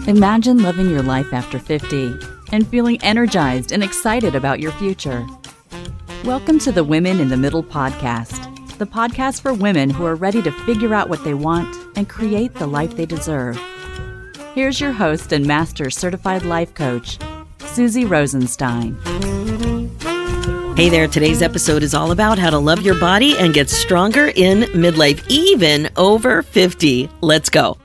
Imagine living your life after 50 and feeling energized and excited about your future. Welcome to the Women in the Middle podcast, the podcast for women who are ready to figure out what they want and create the life they deserve. Here's your host and master certified life coach, Susie Rosenstein. Hey there, today's episode is all about how to love your body and get stronger in midlife, even over 50. Let's go.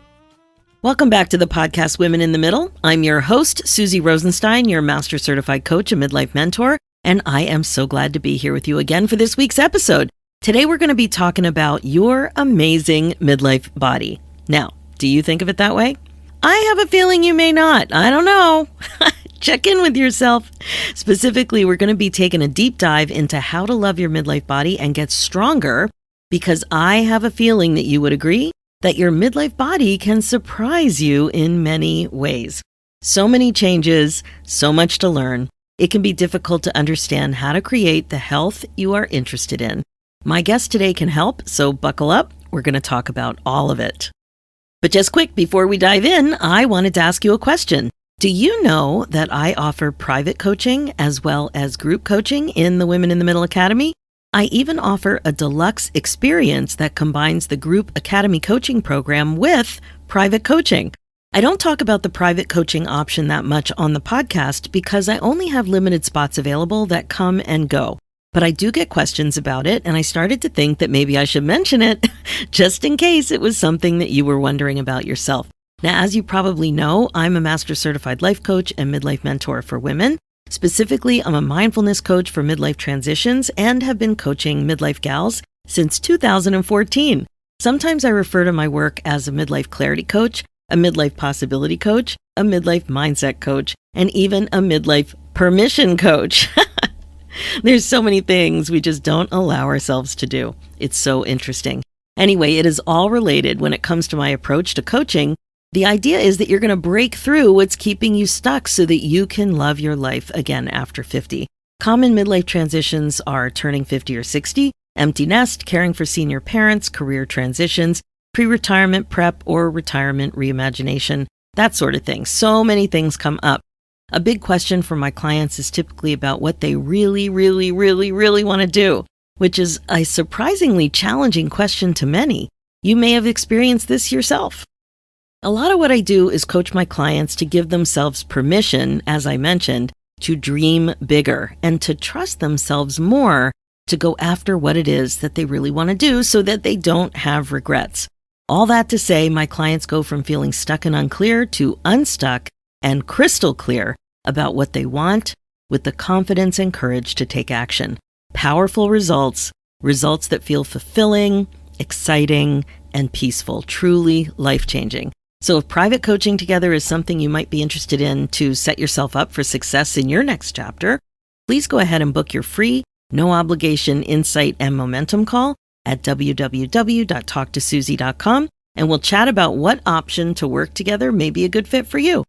Welcome back to the podcast Women in the Middle. I'm your host, Susie Rosenstein, your master certified coach and midlife mentor, and I am so glad to be here with you again for this week's episode. Today we're going to be talking about your amazing midlife body. Now, do you think of it that way? I have a feeling you may not. I don't know. Check in with yourself. Specifically, we're going to be taking a deep dive into how to love your midlife body and get stronger, because I have a feeling that you would agree that your midlife body can surprise you in many ways. So many changes, so much to learn. It can be difficult to understand how to create the health you are interested in. My guest today can help, so buckle up. We're going to talk about all of it. But just quick, before we dive in, I wanted to ask you a question. Do you know that I offer private coaching as well as group coaching in the Women in the Middle Academy? I even offer a deluxe experience that combines the group academy coaching program with private coaching. I don't talk about the private coaching option that much on the podcast because I only have limited spots available that come and go. But I do get questions about it, and I started to think that maybe I should mention it just in case it was something that you were wondering about yourself. Now, as you probably know, I'm a master certified life coach and midlife mentor for women. Specifically, I'm a mindfulness coach for midlife transitions and have been coaching midlife gals since 2014. Sometimes I refer to my work as a midlife clarity coach, a midlife possibility coach, a midlife mindset coach, and even a midlife permission coach. There's so many things we just don't allow ourselves to do. It's so interesting. Anyway, it is all related when it comes to my approach to coaching. The idea is that you're going to break through what's keeping you stuck so that you can love your life again after 50. Common midlife transitions are turning 50 or 60, empty nest, caring for senior parents, career transitions, pre-retirement prep or retirement reimagination, that sort of thing. So many things come up. A big question for my clients is typically about what they really want to do, which is a surprisingly challenging question to many. You may have experienced this yourself. A lot of what I do is coach my clients to give themselves permission, as I mentioned, to dream bigger and to trust themselves more to go after what it is that they really want to do so that they don't have regrets. All that to say, my clients go from feeling stuck and unclear to unstuck and crystal clear about what they want with the confidence and courage to take action. Powerful results that feel fulfilling, exciting, and peaceful, truly life-changing. So if private coaching together is something you might be interested in to set yourself up for success in your next chapter, please go ahead and book your free, no obligation insight and momentum call at www.talktosusie.com, and we'll chat about what option to work together may be a good fit for you.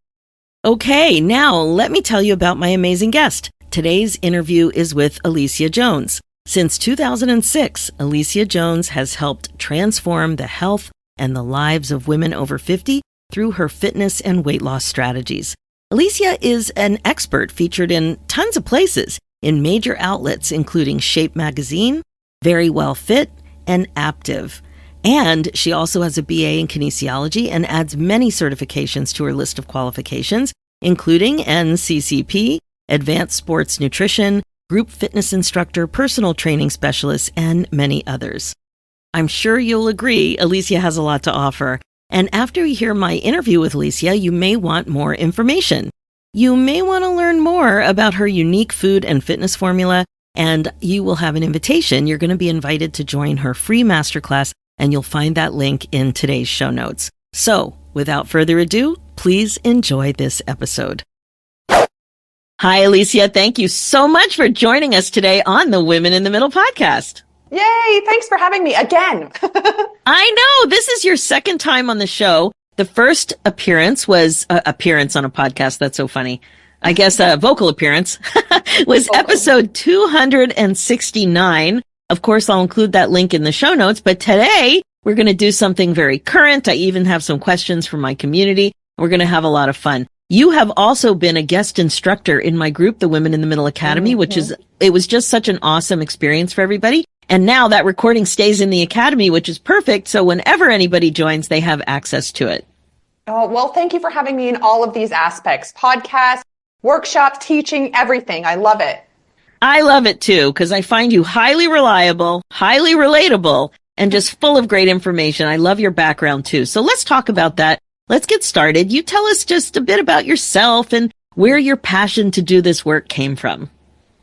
Okay, now let me tell you about my amazing guest. Today's interview is with Alicia Jones. Since 2006, Alicia Jones has helped transform the health and the lives of women over 50 through her fitness and weight loss strategies. Alicia is an expert featured in tons of places in major outlets including Shape Magazine, VeryWellFit, and Aaptiv. And she also has a BA in kinesiology and adds many certifications to her list of qualifications, including NCCP, Advanced Sports Nutrition, Group Fitness Instructor, Personal Training Specialist, and many others. I'm sure you'll agree Alicia has a lot to offer. And after you hear my interview with Alicia, you may want more information. You may want to learn more about her unique food and fitness formula, and you will have an invitation. You're going to be invited to join her free masterclass, and you'll find that link in today's show notes. So, without further ado, please enjoy this episode. Hi, Alicia. Thank you so much for joining us today on the Women in the Middle podcast. Yay! Thanks for having me again. I know. This is your second time on the show. The first appearance was appearance on a podcast. That's so funny. I guess a vocal appearance was episode 269. Of course, I'll include that link in the show notes. But today We're going to do something very current. I even have some questions from my community. We're going to have a lot of fun. You have also been a guest instructor in my group, the Women in the Middle Academy, it was just such an awesome experience for everybody. And now that recording stays in the Academy, which is perfect. So whenever anybody joins, they have access to it. Oh, well, thank you for having me in all of these aspects, podcasts, workshops, teaching, everything. I love it. I love it too, because I find you highly reliable, highly relatable, and just full of great information. I love your background too. So let's talk about that. Let's get started. You tell us just a bit about yourself and where your passion to do this work came from.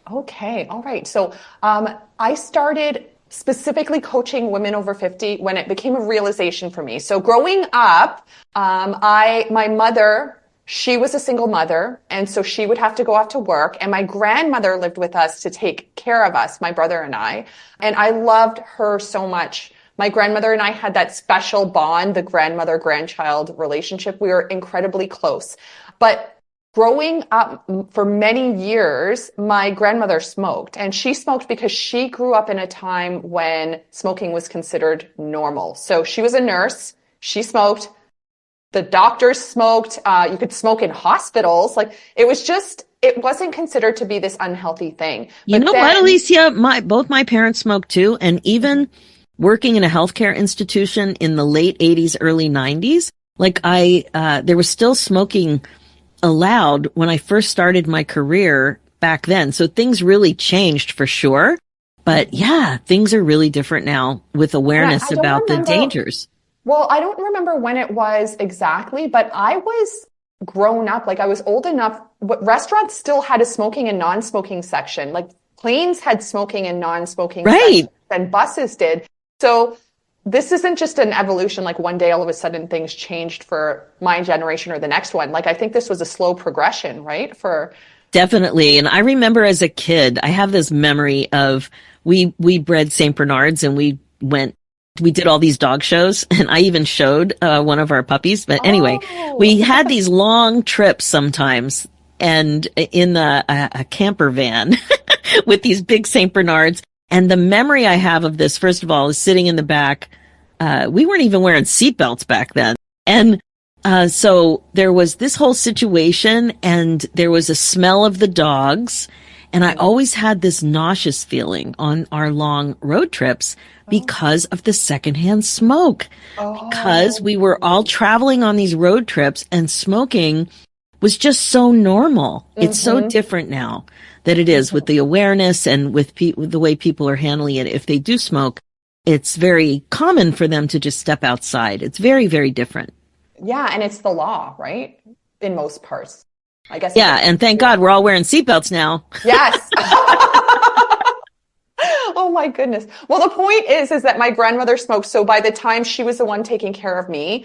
Okay. All right. So I started specifically coaching women over 50 when it became a realization for me. So growing up, my mother, she was a single mother, and so she would have to go off to work, and my grandmother lived with us to take care of us, my brother and I loved her so much. My grandmother and I had that special bond, the grandmother-grandchild relationship. We were incredibly close. But growing up for many years, my grandmother smoked, and she smoked because she grew up in a time when smoking was considered normal. So she was a nurse, she smoked, the doctors smoked, you could smoke in hospitals. Like it wasn't considered to be this unhealthy thing. You know what, Alicia? Both my parents smoked too, and even working in a healthcare institution in the late 80s, early 90s, there was still smoking allowed when I first started my career back then. So things really changed for sure. But yeah, things are really different now with awareness about the dangers. Well, I don't remember when it was exactly, but I was grown up, I was old enough, but restaurants still had a smoking and non-smoking section. Like planes had smoking and non-smoking sections, and buses did. So this isn't just an evolution, like one day all of a sudden things changed for my generation or the next one. I think this was a slow progression, right? Definitely. And I remember as a kid, I have this memory of we bred St. Bernards, and we did all these dog shows, and I even showed one of our puppies. But anyway, we had these long trips sometimes, and in a camper van with these big St. Bernards. And the memory I have of this, first of all, is sitting in the back. We weren't even wearing seatbelts back then. And so there was this whole situation, and there was a smell of the dogs. And I always had this nauseous feeling on our long road trips because of the secondhand smoke. Because we were all traveling on these road trips, and smoking was just so normal. It's so different now that it is with the awareness and with the way people are handling it. If they do smoke, it's very common for them to just step outside. It's very, very different. Yeah. And it's the law, right? In most parts, I guess. Yeah. And thank God we're all wearing seatbelts now. Yes. Oh my goodness. Well, the point is that my grandmother smoked. So by the time she was the one taking care of me,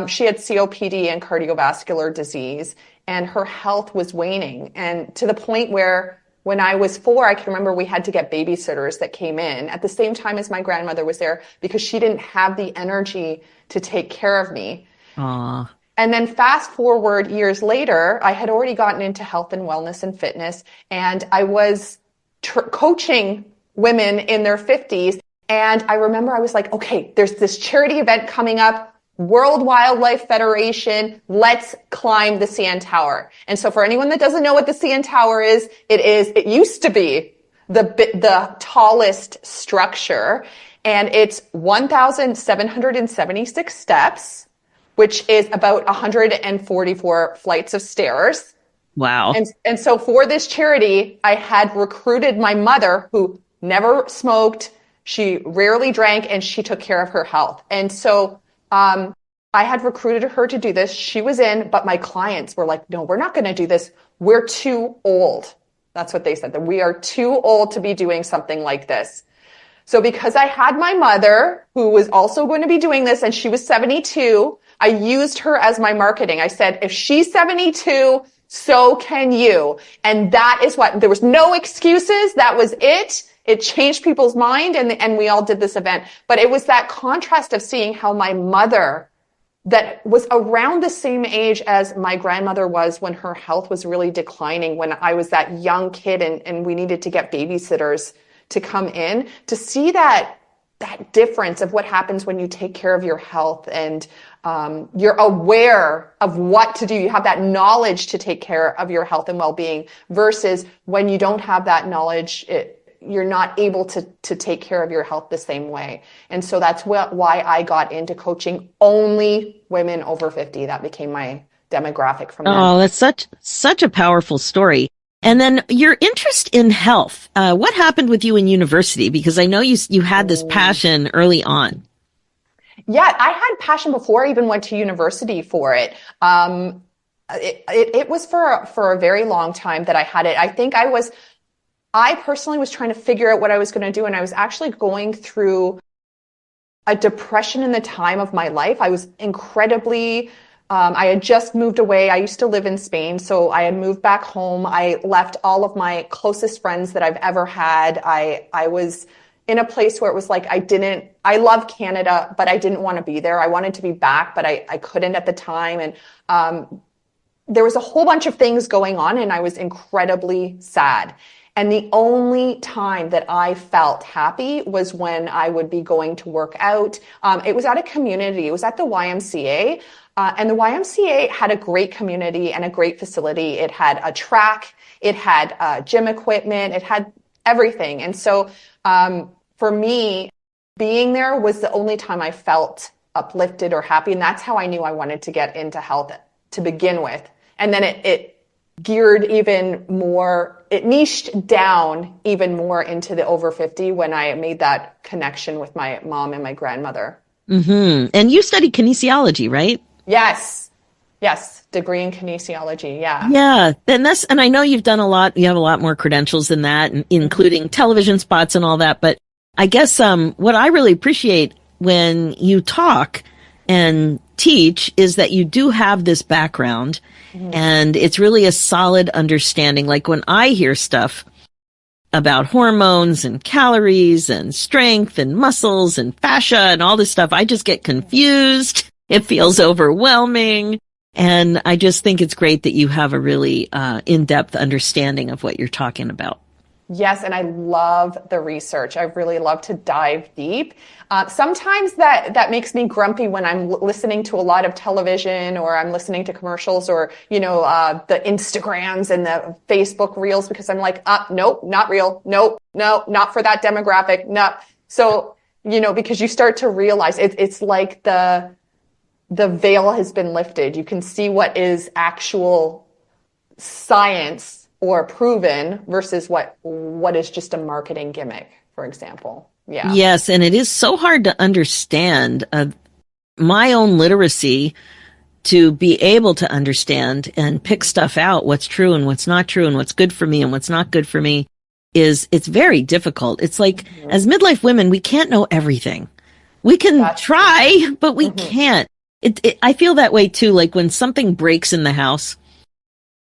she had COPD and cardiovascular disease, and her health was waning. And to the point where when I was 4, I can remember we had to get babysitters that came in at the same time as my grandmother was there, because she didn't have the energy to take care of me. Aww. And then fast forward years later, I had already gotten into health and wellness and fitness, and I was coaching women in their 50s. And I remember I was like, okay, there's this charity event coming up, World Wildlife Federation, let's climb the CN Tower. And so for anyone that doesn't know what the CN Tower is, it used to be the tallest structure, and it's 1,776 steps, which is about 144 flights of stairs. Wow. And so for this charity, I had recruited my mother, who never smoked, she rarely drank, and she took care of her health. And so I had recruited her to do this. She was in, but my clients were like, no, we're not going to do this. We're too old. That's what they said, that we are too old to be doing something like this. So because I had my mother, who was also going to be doing this, and she was 72, I used her as my marketing. I said, if she's 72, so can you. And that is what, there was no excuses. That was it. It changed people's mind, and we all did this event. But it was that contrast of seeing how my mother, that was around the same age as my grandmother was when her health was really declining, when I was that young kid and we needed to get babysitters to come in, to see that that difference of what happens when you take care of your health and you're aware of what to do. You have that knowledge to take care of your health and well-being versus when you don't have that knowledge, you're not able to take care of your health the same way. And so that's why I got into coaching only women over 50. That became my demographic from then. Oh, that's such a powerful story. And then your interest in health. What happened with you in university? Because I know you had this passion early on. Yeah, I had passion before I even went to university for it. It was for a very long time that I had it. I personally was trying to figure out what I was going to do, and I was actually going through a depression in the time of my life. I was incredibly, I had just moved away. I used to live in Spain, so I had moved back home. I left all of my closest friends that I've ever had. I was in a place where it was like I love Canada, but I didn't want to be there. I wanted to be back, but I couldn't at the time. And there was a whole bunch of things going on, and I was incredibly sad. And the only time that I felt happy was when I would be going to work out. It was at a community. It was at the YMCA. And the YMCA had a great community and a great facility. It had a track. It had gym equipment. It had everything. And so for me, being there was the only time I felt uplifted or happy. And that's how I knew I wanted to get into health to begin with. And then it geared even more, it niched down even more into the over 50 when I made that connection with my mom and my grandmother. Mm-hmm. And you studied kinesiology, right? Yes. Degree in kinesiology. Yeah. Yeah. And I know you've done a lot, you have a lot more credentials than that, including television spots and all that. But I guess, what I really appreciate when you talk and teach is that you do have this background. And it's really a solid understanding. Like when I hear stuff about hormones and calories and strength and muscles and fascia and all this stuff, I just get confused. It feels overwhelming. And I just think it's great that you have a really in-depth understanding of what you're talking about. Yes, and I love the research. I really love to dive deep. Sometimes that makes me grumpy when I'm listening to a lot of television or I'm listening to commercials or, the Instagrams and the Facebook reels because I'm like, nope, not real. Nope, no, not for that demographic. No. So, because you start to realize it's like the veil has been lifted. You can see what is actual science or proven versus what is just a marketing gimmick, for example. Yeah. Yes. And it is so hard to understand my own literacy to be able to understand and pick stuff out, what's true and what's not true and what's good for me and what's not good for me it's very difficult. It's like as midlife women, we can't know everything. We can try, but we can't. I feel that way too. Like when something breaks in the house,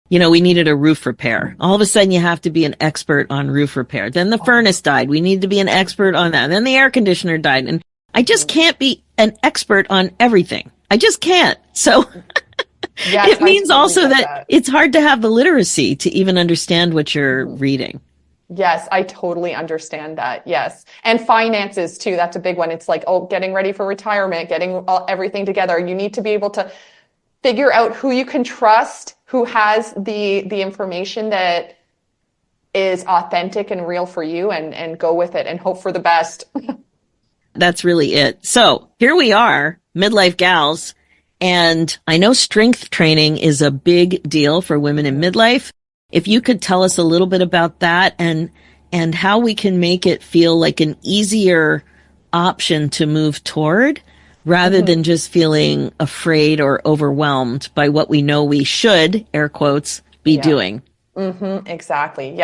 we needed a roof repair. All of a sudden you have to be an expert on roof repair. Then the furnace died. We need to be an expert on that. And then the air conditioner died. And I just can't be an expert on everything. I just can't. So yes, it means also that it's hard to have the literacy to even understand what you're reading. Yes, I totally understand that. Yes. And finances too. That's a big one. It's like, getting ready for retirement, getting everything together. You need to be able to figure out who you can trust, who has the information that is authentic and real for you and go with it and hope for the best. That's really it. So here we are, midlife gals. And I know strength training is a big deal for women in midlife. If you could tell us a little bit about that and how we can make it feel like an easier option to move toward rather than just feeling afraid or overwhelmed by what we know we should, air quotes, be doing. Exactly.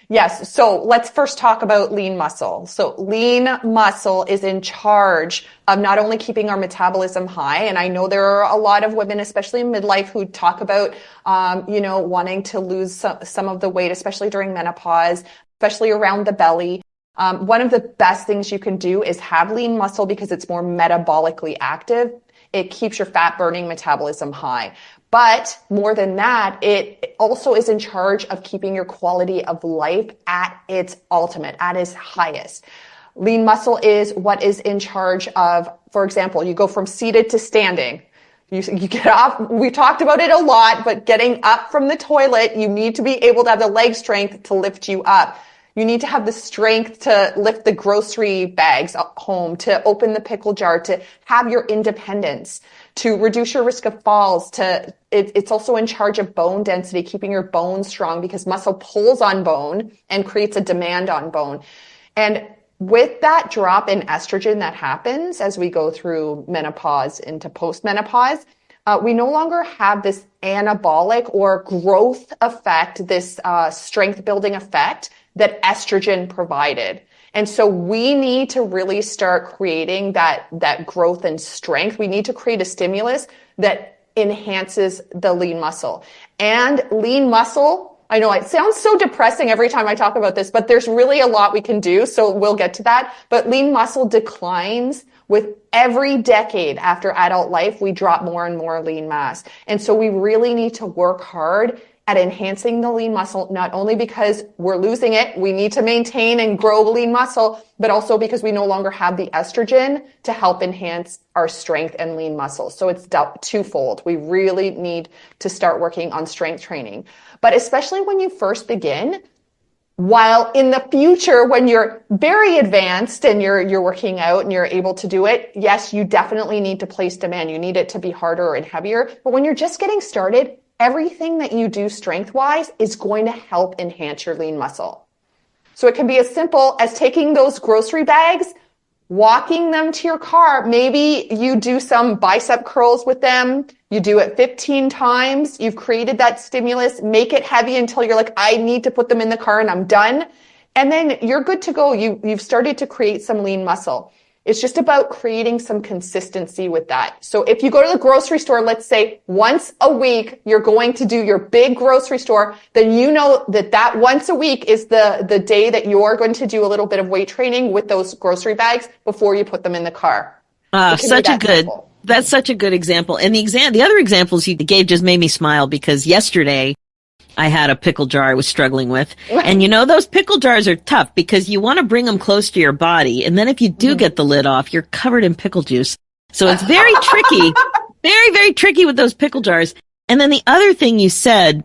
Yes. So let's first talk about lean muscle. So lean muscle is in charge of not only keeping our metabolism high. And I know there are a lot of women, especially in midlife, who talk about, wanting to lose some of the weight, especially during menopause, especially around the belly. One of the best things you can do is have lean muscle because it's more metabolically active. It keeps your fat burning metabolism high. But more than that, it also is in charge of keeping your quality of life at its ultimate, at its highest. Lean muscle is what is in charge of, for example, you go from seated to standing. You get up, we talked about it a lot, but getting up from the toilet, you need to be able to have the leg strength to lift you up. You need to have the strength to lift the grocery bags home, to open the pickle jar, to have your independence, to reduce your risk of falls. It's also in charge of bone density, keeping your bones strong, because muscle pulls on bone and creates a demand on bone. And with that drop in estrogen that happens as we go through menopause into postmenopause, we no longer have this anabolic or growth effect, this strength building effect that estrogen provided. And so we need to really start creating that growth and strength. We need to create a stimulus that enhances the lean muscle. And lean muscle, I know it sounds so depressing every time I talk about this, but there's really a lot we can do. So we'll get to that. But lean muscle declines with every decade after adult life. We drop more and more lean mass. And so we really need to work hard at enhancing the lean muscle, not only because we're losing it, we need to maintain and grow lean muscle, but also because we no longer have the estrogen to help enhance our strength and lean muscle. So it's twofold. We really need to start working on strength training. But especially when you first begin, while in the future, when you're very advanced and you're working out and you're able to do it, yes, you definitely need to place demand. You need it to be harder and heavier. But when you're just getting started, everything that you do strength-wise is going to help enhance your lean muscle. So it can be as simple as taking those grocery bags, walking them to your car. Maybe you do some bicep curls with them. You do it 15 times. You've created that stimulus. Make it heavy until you're like, I need to put them in the car and I'm done. And then you're good to go. You've started to create some lean muscle. It's just about creating some consistency with that. So if you go to the grocery store, let's say once a week, you're going to do your big grocery store, then you know that once a week is the day that you're going to do a little bit of weight training with those grocery bags before you put them in the car. That's such a good example. And the other examples you gave just made me smile, because yesterday I had a pickle jar I was struggling with. And those pickle jars are tough because you want to bring them close to your body. And then if you do get the lid off, you're covered in pickle juice. So it's very tricky, very, very tricky with those pickle jars. And then the other thing you said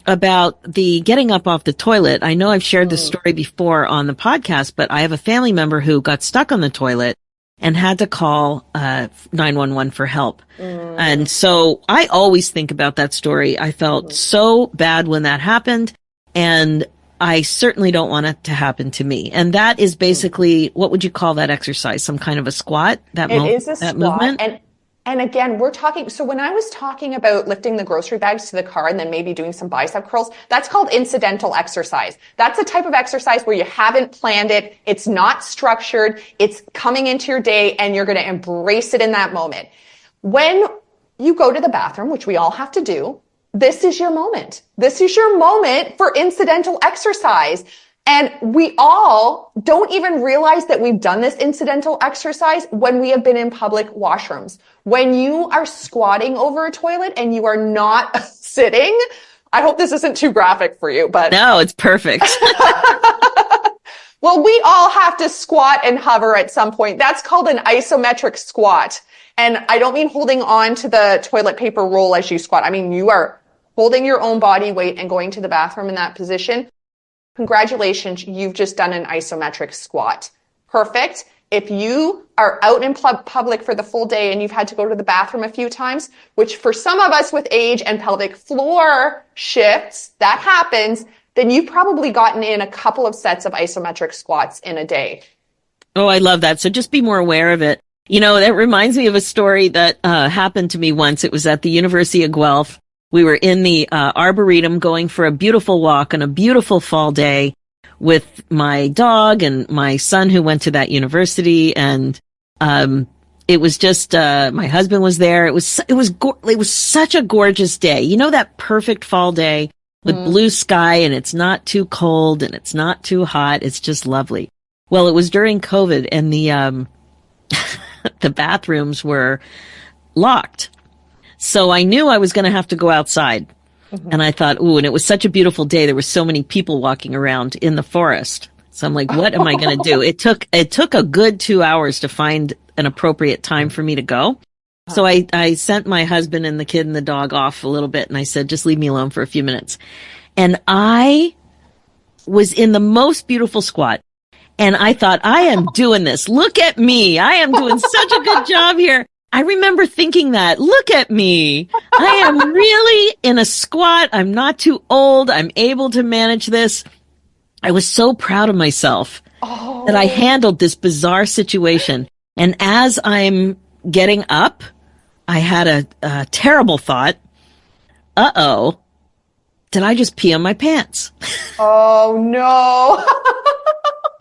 about the getting up off the toilet. I know I've shared this story before on the podcast, but I have a family member who got stuck on the toilet and had to call 911 for help. And so I always think about that story. I felt so bad when that happened, and I certainly don't want it to happen to me. And that is basically, what would you call that exercise? Some kind of a squat? It is a squat. Movement? And again, so when I was talking about lifting the grocery bags to the car and then maybe doing some bicep curls, that's called incidental exercise. That's a type of exercise where you haven't planned it. It's not structured. It's coming into your day and you're going to embrace it in that moment. When you go to the bathroom, which we all have to do, this is your moment. This is your moment for incidental exercise. And we all don't even realize that we've done this incidental exercise when we have been in public washrooms. When you are squatting over a toilet and you are not sitting, I hope this isn't too graphic for you, but. No, it's perfect. Well, we all have to squat and hover at some point. That's called an isometric squat. And I don't mean holding on to the toilet paper roll as you squat. I mean, you are holding your own body weight and going to the bathroom in that position. Congratulations, you've just done an isometric squat. Perfect. If you are out in public for the full day and you've had to go to the bathroom a few times, which for some of us with age and pelvic floor shifts, that happens, then you've probably gotten in a couple of sets of isometric squats in a day. Oh, I love that. So just be more aware of it. That reminds me of a story that happened to me once. It was at the University of Guelph. We were in the Arboretum going for a beautiful walk on a beautiful fall day with my dog and my son who went to that university. And it was just my husband was there. It was such a gorgeous day. That perfect fall day with blue sky, and it's not too cold and it's not too hot. It's just lovely. Well, it was during COVID, and the the bathrooms were locked. So I knew I was going to have to go outside. And I thought, and it was such a beautiful day. There were so many people walking around in the forest. So I'm like, what am I going to do? It took a good 2 hours to find an appropriate time for me to go. So I sent my husband and the kid and the dog off a little bit, and I said, just leave me alone for a few minutes. And I was in the most beautiful squat. And I thought, I am doing this. Look at me. I am doing such a good job here. I remember thinking that, look at me. I am really in a squat. I'm not too old. I'm able to manage this. I was so proud of myself that I handled this bizarre situation. And as I'm getting up, I had a terrible thought. Uh-oh, did I just pee on my pants? Oh, no.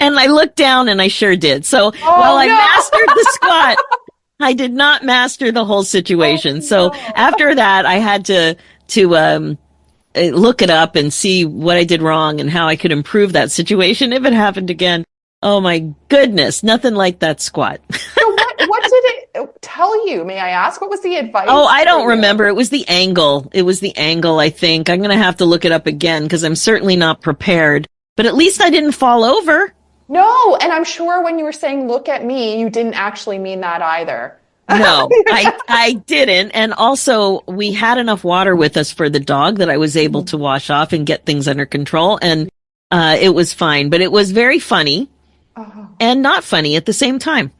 And I looked down and I sure did. So while I mastered the squat, I did not master the whole situation. So after that, I had to look it up and see what I did wrong and how I could improve that situation if it happened again. Oh my goodness, nothing like that squat. So what did it tell you? May I ask? What was the advice? Oh, I don't remember. It was the angle. I think. I'm going to have to look it up again because I'm certainly not prepared. But at least I didn't fall over. No, and I'm sure when you were saying, look at me, you didn't actually mean that either. No, I didn't. And also, we had enough water with us for the dog that I was able to wash off and get things under control. And it was fine. But it was very funny and not funny at the same time.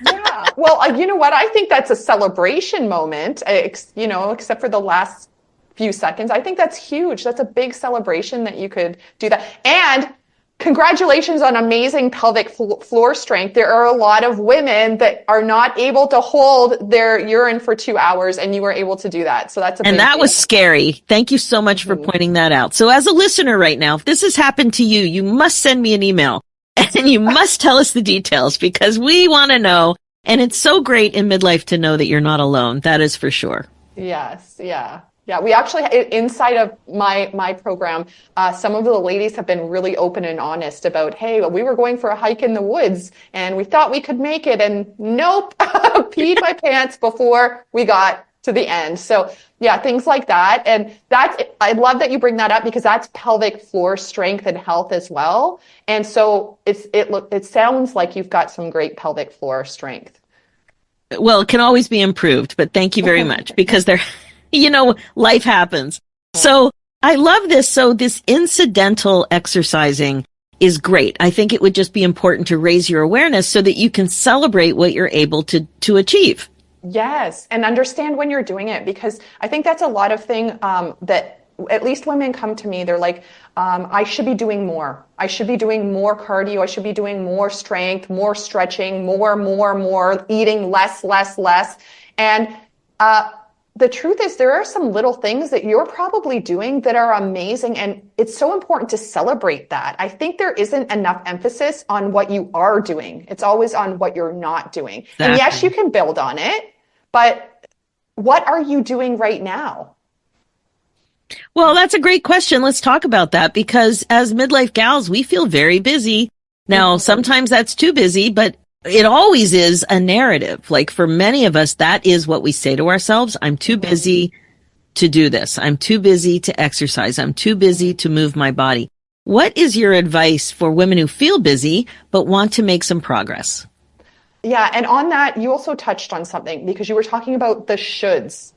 Yeah. Well, you know what? I think that's a celebration moment, except for the last few seconds. I think that's huge. That's a big celebration that you could do that. And congratulations on amazing pelvic floor strength. There are a lot of women that are not able to hold their urine for 2 hours, and you were able to do that. So that's a big And that deal. was scary. Thank you so much for pointing that out. So as a listener right now, if this has happened to you, you must send me an email and you must tell us the details because we want to know. And it's so great in midlife to know that you're not alone. That is for sure. Yes. Yeah. Yeah, we actually, inside of my program, some of the ladies have been really open and honest about, hey, we were going for a hike in the woods and we thought we could make it and nope, peed my pants before we got to the end. So yeah, things like that. And I love that you bring that up because that's pelvic floor strength and health as well. And so it sounds like you've got some great pelvic floor strength. Well, it can always be improved, but thank you very much because life happens. So I love this. So this incidental exercising is great. I think it would just be important to raise your awareness so that you can celebrate what you're able to achieve. Yes. And understand when you're doing it, because I think that's a lot of thing that at least women come to me. They're like, I should be doing more. I should be doing more cardio. I should be doing more strength, more stretching, more, eating less. And, the truth is there are some little things that you're probably doing that are amazing. And it's so important to celebrate that. I think there isn't enough emphasis on what you are doing. It's always on what you're not doing. Exactly. And yes, you can build on it, but what are you doing right now? Well, that's a great question. Let's talk about that because as midlife gals, we feel very busy. Now, sometimes that's too busy, but it always is a narrative. Like for many of us, that is what we say to ourselves. I'm too busy to do this. I'm too busy to exercise. I'm too busy to move my body. What is your advice for women who feel busy but want to make some progress? Yeah. And on that, you also touched on something because you were talking about the shoulds.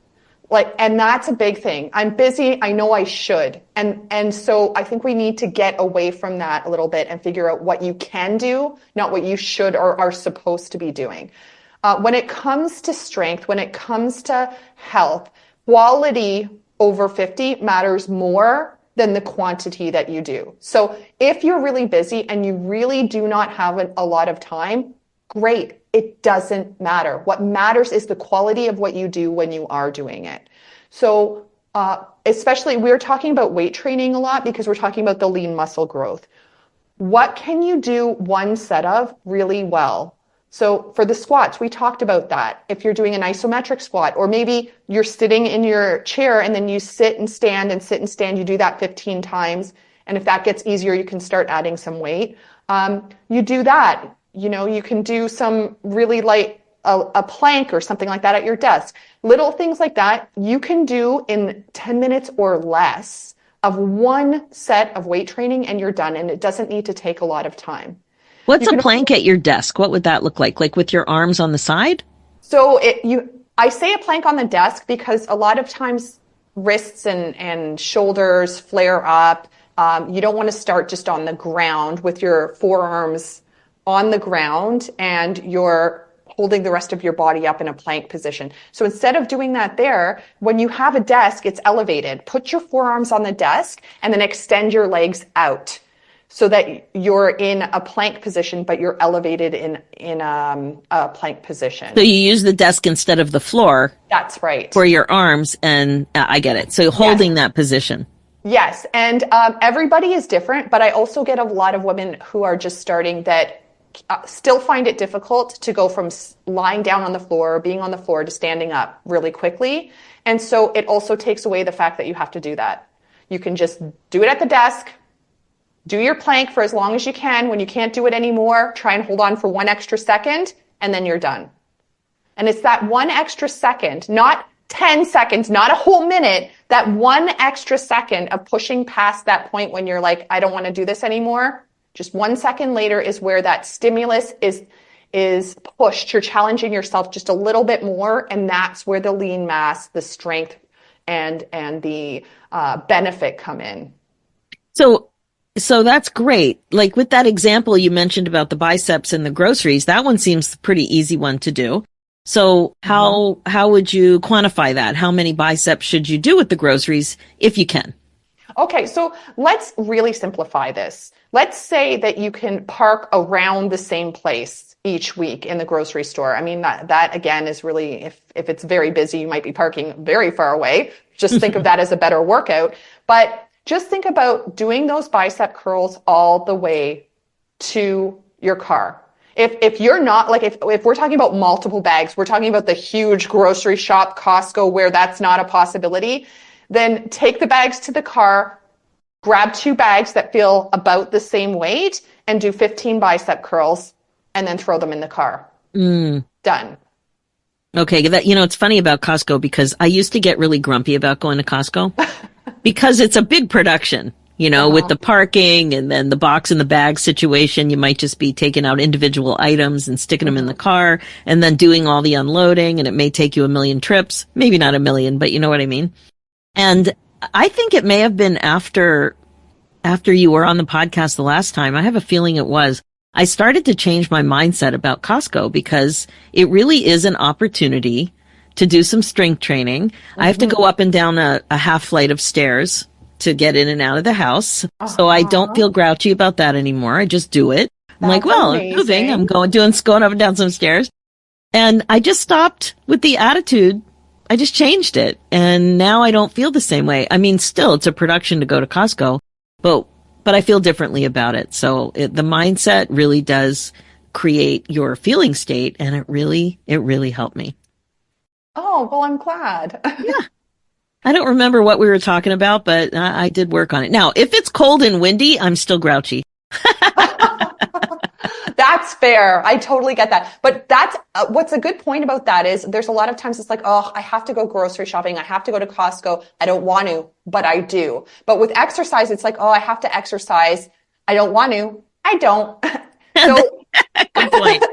And that's a big thing. I'm busy. I know I should. And so I think we need to get away from that a little bit and figure out what you can do, not what you should or are supposed to be doing. When it comes to strength, when it comes to health, quality over 50 matters more than the quantity that you do. So if you're really busy and you really do not have a lot of time, great. It doesn't matter. What matters is the quality of what you do when you are doing it. So especially we're talking about weight training a lot because we're talking about the lean muscle growth. What can you do one set of really well? So for the squats, we talked about that. If you're doing an isometric squat, or maybe you're sitting in your chair and then you sit and stand and sit and stand, you do that 15 times. And if that gets easier, you can start adding some weight. You do that. You can do some really light, a plank or something like that at your desk. Little things like that you can do in 10 minutes or less of one set of weight training and you're done. And it doesn't need to take a lot of time. What's a plank at your desk? What would that look like? Like with your arms on the side? So I say a plank on the desk because a lot of times wrists and shoulders flare up. You don't want to start just on the ground with your forearms on the ground and you're holding the rest of your body up in a plank position. So instead of doing that there, when you have a desk, it's elevated. Put your forearms on the desk and then extend your legs out so that you're in a plank position, but you're elevated in a plank position. So you use the desk instead of the floor. That's right. For your arms, and I get it. So holding that position. Yes, and everybody is different, but I also get a lot of women who are just starting that still find it difficult to go from lying down on the floor, being on the floor, to standing up really quickly. And so it also takes away the fact that you have to do that. You can just do it at the desk, do your plank for as long as you can. When you can't do it anymore, try and hold on for 1 extra second, and then you're done. And it's that 1 extra second, not 10 seconds, not a whole minute, that 1 extra second of pushing past that point when you're like, I don't want to do this anymore. Just 1 second later is where that stimulus is pushed. You're challenging yourself just a little bit more, and that's where the lean mass, the strength, and the benefit come in. So that's great. Like with that example you mentioned about the biceps and the groceries, that one seems a pretty easy one to do. So how would you quantify that? How many biceps should you do with the groceries if you can? Okay, so let's really simplify this. Let's say that you can park around the same place each week in the grocery store. I mean, that again is really, if it's very busy, you might be parking very far away. Just think of that as a better workout. But just think about doing those bicep curls all the way to your car. If you're not, like, if we're talking about multiple bags, we're talking about the huge grocery shop, Costco, where that's not a possibility, then take the bags to the car, grab 2 bags that feel about the same weight, and do 15 bicep curls, and then throw them in the car. Done. Okay. It's funny about Costco because I used to get really grumpy about going to Costco because it's a big production. With the parking and then the box and the bag situation, you might just be taking out individual items and sticking them in the car and then doing all the unloading, and it may take you 1 million trips, maybe not 1 million, but you know what I mean? And I think it may have been after you were on the podcast the last time. I have a feeling it was. I started to change my mindset about Costco because it really is an opportunity to do some strength training. I have to go up and down a half flight of stairs to get in and out of the house. So I don't feel grouchy about that anymore. I just do it. I'm like, well, amazing. I'm moving. I'm going up and down some stairs. And I just stopped with the attitude. I just changed it. And now I don't feel the same way. I mean, still, it's a production to go to Costco, but I feel differently about it. So the mindset really does create your feeling state. And it really helped me. Oh, well, I'm glad. Yeah. I don't remember what we were talking about, but I did work on it. Now, if it's cold and windy, I'm still grouchy. That's fair. I totally get that. But that's what's a good point about that is there's a lot of times it's like, oh, I have to go grocery shopping. I have to go to Costco. I don't want to, but I do. But with exercise, it's like, oh, I have to exercise. I don't want to. I don't. So, good point.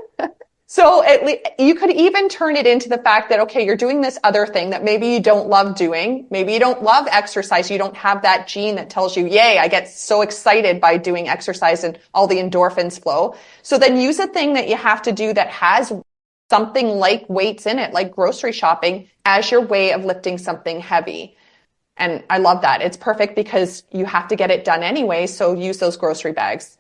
So at least you could even turn it into the fact that, okay, you're doing this other thing that maybe you don't love doing. Maybe you don't love exercise. You don't have that gene that tells you, yay, I get so excited by doing exercise and all the endorphins flow. So then use a thing that you have to do that has something like weights in it, like grocery shopping, as your way of lifting something heavy. And I love that. It's perfect because you have to get it done anyway. So use those grocery bags.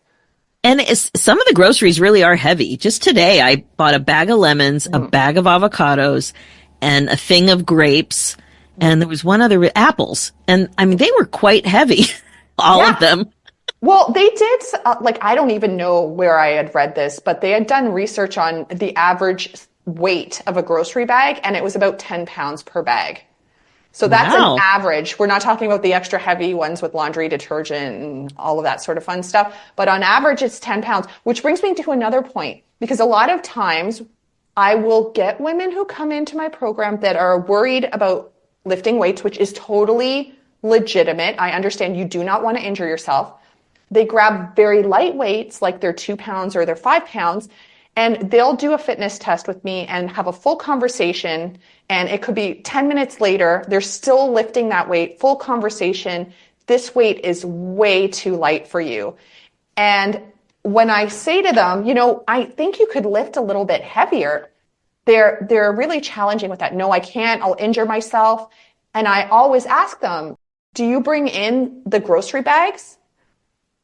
And some of the groceries really are heavy. Just today, I bought a bag of lemons, a bag of avocados, and a thing of grapes. And there was one other, apples. And I mean, they were quite heavy, all of them. Well, they did, I don't even know where I had read this, but they had done research on the average weight of a grocery bag, and it was about 10 pounds per bag. So that's an average. We're not talking about the extra heavy ones with laundry detergent and all of that sort of fun stuff. But on average, it's 10 pounds, which brings me to another point, because a lot of times I will get women who come into my program that are worried about lifting weights, which is totally legitimate. I understand you do not want to injure yourself. They grab very light weights, like they're 2 pounds or they're 5 pounds, and they'll do a fitness test with me and have a full conversation. And it could be 10 minutes later, they're still lifting that weight, full conversation. This weight is way too light for you. And when I say to them, I think you could lift a little bit heavier, they're really challenging with that. No, I can't. I'll injure myself. And I always ask them, do you bring in the grocery bags?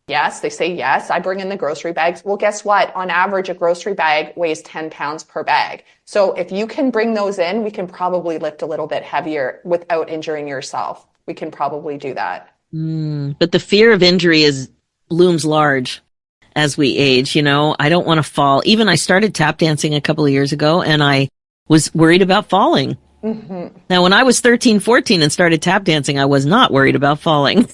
Yes, they say yes, I bring in the grocery bags. Well, guess what? On average, a grocery bag weighs 10 pounds per bag. So if you can bring those in, we can probably lift a little bit heavier without injuring yourself. We can probably do that. But the fear of injury looms large as we age. I don't want to fall. Even I started tap dancing a couple of years ago, and I was worried about falling. Mm-hmm. Now, when I was 13, 14 and started tap dancing, I was not worried about falling.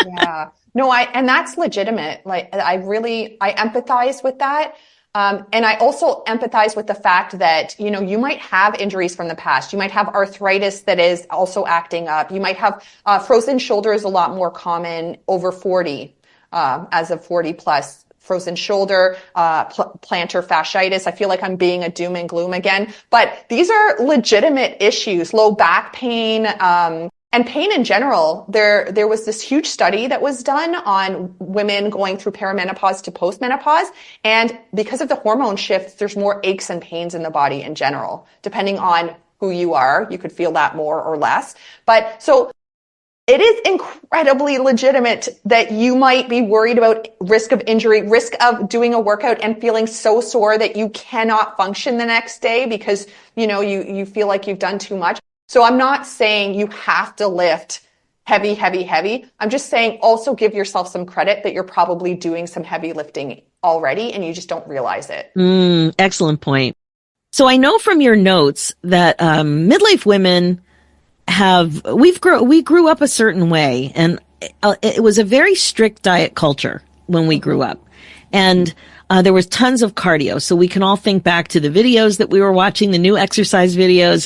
Yeah. No, and that's legitimate. Like, I empathize with that. And I also empathize with the fact that, you might have injuries from the past. You might have arthritis that is also acting up. You might have frozen shoulder is a lot more common over 40, as of 40 plus. Frozen shoulder, plantar fasciitis. I feel like I'm being a doom and gloom again, but these are legitimate issues. Low back pain, and pain in general. There was this huge study that was done on women going through perimenopause to postmenopause. And because of the hormone shifts, there's more aches and pains in the body in general. Depending on who you are, you could feel that more or less. But so it is incredibly legitimate that you might be worried about risk of injury, risk of doing a workout and feeling so sore that you cannot function the next day because, you feel like you've done too much. So I'm not saying you have to lift heavy, heavy, heavy. I'm just saying also give yourself some credit that you're probably doing some heavy lifting already and you just don't realize it. Excellent point. So I know from your notes that midlife women we grew up a certain way, and it was a very strict diet culture when we grew up. And there was tons of cardio. So we can all think back to the videos that we were watching, the new exercise videos,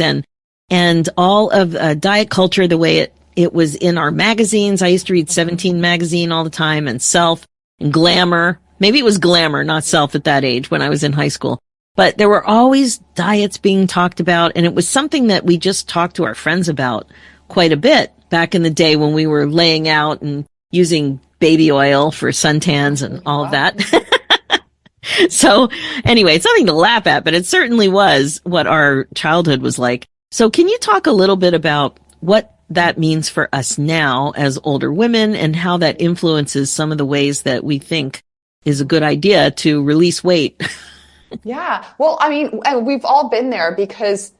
and all of diet culture, the way it was in our magazines. I used to read 17 magazine all the time, and Self and Glamour. Maybe it was Glamour, not Self at that age when I was in high school. But there were always diets being talked about, and it was something that we just talked to our friends about quite a bit back in the day when we were laying out and using baby oil for suntans and all of that. So anyway, it's nothing to laugh at, but it certainly was what our childhood was like. So can you talk a little bit about what that means for us now as older women and how that influences some of the ways that we think is a good idea to release weight? Yeah. Well, I mean, we've all been there because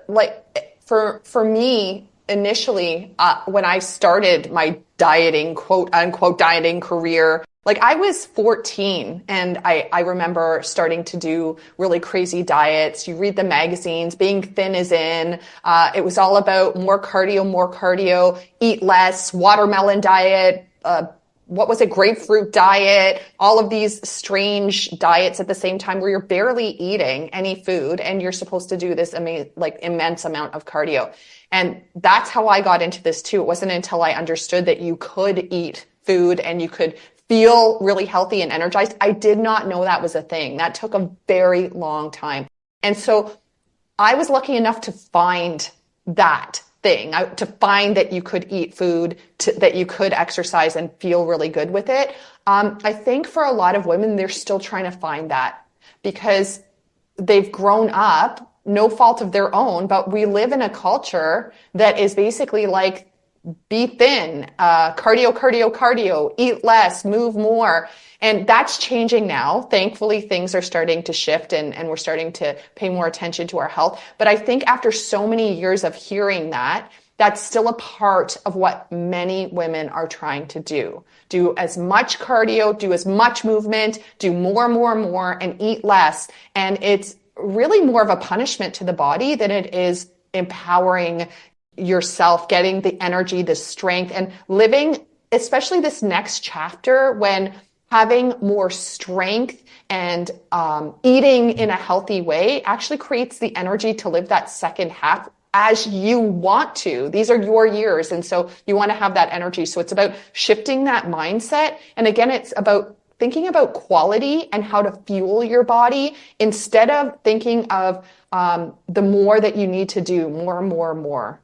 for me, initially, when I started my dieting, quote unquote, dieting career, I was 14 and I remember starting to do really crazy diets. You read the magazines, being thin is in. It was all about more cardio, eat less, watermelon diet, what was it? Grapefruit diet, all of these strange diets at the same time where you're barely eating any food and you're supposed to do this immense amount of cardio. And that's how I got into this too. It wasn't until I understood that you could eat food and you could feel really healthy and energized. I did not know that was a thing. That took a very long time. And so I was lucky enough to find that thing, to find that you could eat food, that you could exercise and feel really good with it. I think for a lot of women, they're still trying to find that because they've grown up, no fault of their own, but we live in a culture that is basically like, be thin, cardio, eat less, move more. And that's changing now. Thankfully, things are starting to shift and we're starting to pay more attention to our health. But I think after so many years of hearing that, that's still a part of what many women are trying to do. Do as much cardio, do as much movement, do more, and eat less. And it's really more of a punishment to the body than it is empowering yourself, getting the energy, the strength, and living, especially this next chapter when having more strength and eating in a healthy way actually creates the energy to live that second half as you want to. These are your years. And so you want to have that energy. So it's about shifting that mindset. And again, it's about thinking about quality and how to fuel your body instead of thinking of the more that you need to do, more and more and more.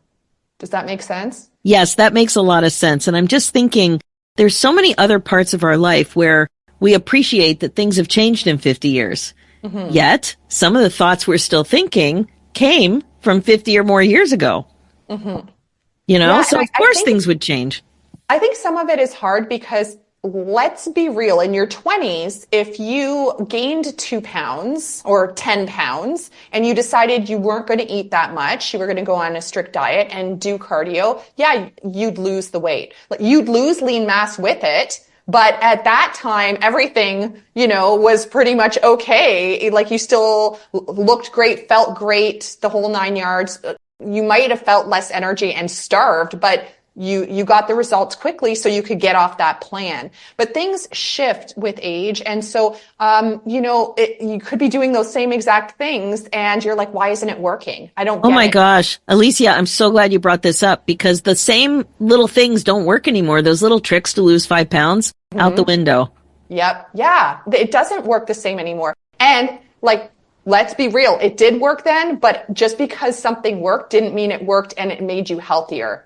Does that make sense? Yes, that makes a lot of sense. And I'm just thinking there's so many other parts of our life where we appreciate that things have changed in 50 years. Mm-hmm. Yet some of the thoughts we're still thinking came from 50 or more years ago. Mm-hmm. You know, so of course things would change. I think some of it is hard because let's be real. In your 20s, if you gained 2 pounds or 10 pounds and you decided you weren't going to eat that much, you were going to go on a strict diet and do cardio, yeah, you'd lose the weight. You'd lose lean mass with it. But at that time, everything, was pretty much okay. Like you still looked great, felt great, the whole 9 yards. You might have felt less energy and starved, but you got the results quickly so you could get off that plan. But things shift with age. And so, you could be doing those same exact things and you're like, why isn't it working? I don't get it. Oh my gosh. Alicia, I'm so glad you brought this up because the same little things don't work anymore. Those little tricks to lose 5 pounds out the window. Yep. Yeah. It doesn't work the same anymore. And let's be real. It did work then, but just because something worked didn't mean it worked and it made you healthier.